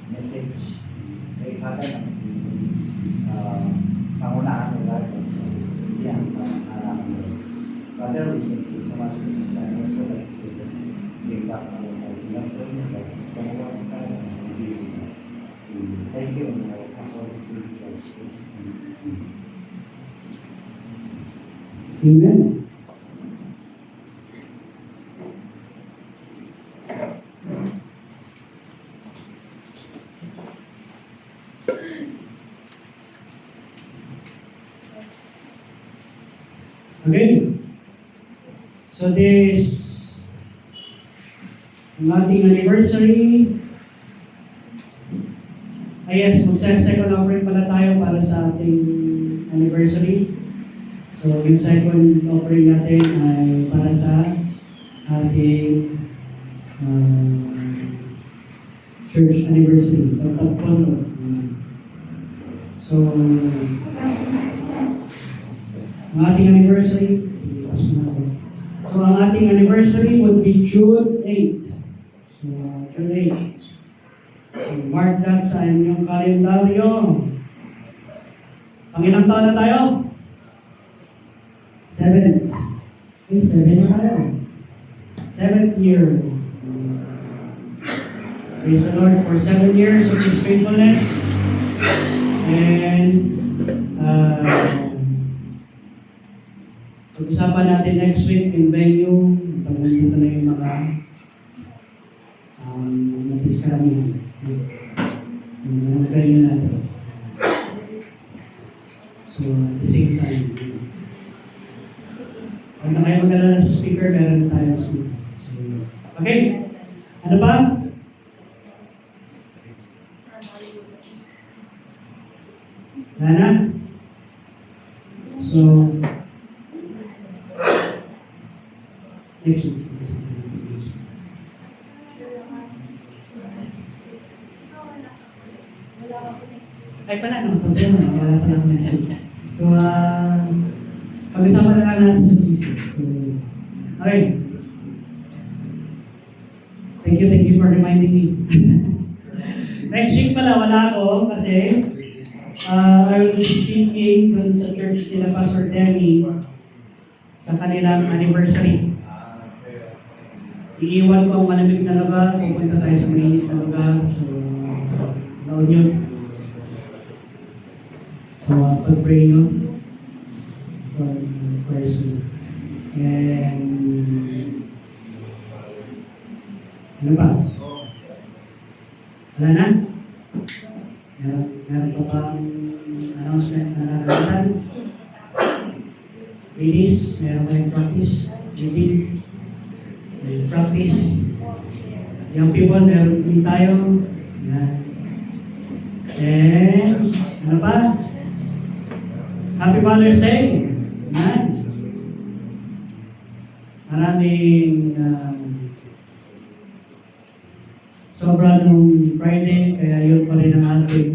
Message, may kagad ng pangunahan ng God. Hindi ang harapan mo. Father, we thank you so much for this time also that we can bring back our lives in our prayer, because it's the one of God that is the vision. Thank you, and I ask all these things for Jesus' name. Amen. Okay. So this ang ating anniversary. Yes, mag-second offering pala tayo para sa ating anniversary. So yung second offering natin ay para sa ating church anniversary. Pagkakpondo. So ang ating anniversary, sige, paso na ako. So ang ating anniversary would be June 8. So June 8. So mark that sa inyong kalendaryo. Pangilang taon na tayo? 7th. Okay, 7 na tayo. 7th year. Praise the Lord for 7 years of His faithfulness. And pag-usapan natin next week in venue, pag nandito na yung mga natis karamihan. Yung venue natin. So, at the same time, pag na kayo mag-alala sa speaker, meron na tayo speaker. So, okay? Ano pa? Lana? So, next week. Ay pala, no? Problema, wala pala ako next week. So, pag-usama na lang natin sa GC. Okay. Thank you for reminding me. Next week pala, wala ako kasi I will be speaking dun sa church nila Pastor Demi sa kanilang anniversary. Iiwan ko ang malamig na lugar, pupunta tayo sa mainit na lugar. So, noon yun. So, pag-pray nyo for person. And, ano ba? Wala na? Meron pa pang announcement na nakakalitan? Ladies, meron kayong practice? Meeting? Practice? Young people, meron din tayo? Yan. And, ano pa? Happy Father's Day! Yan. Maraming sobra nung Friday, kaya yun pa rin ang ating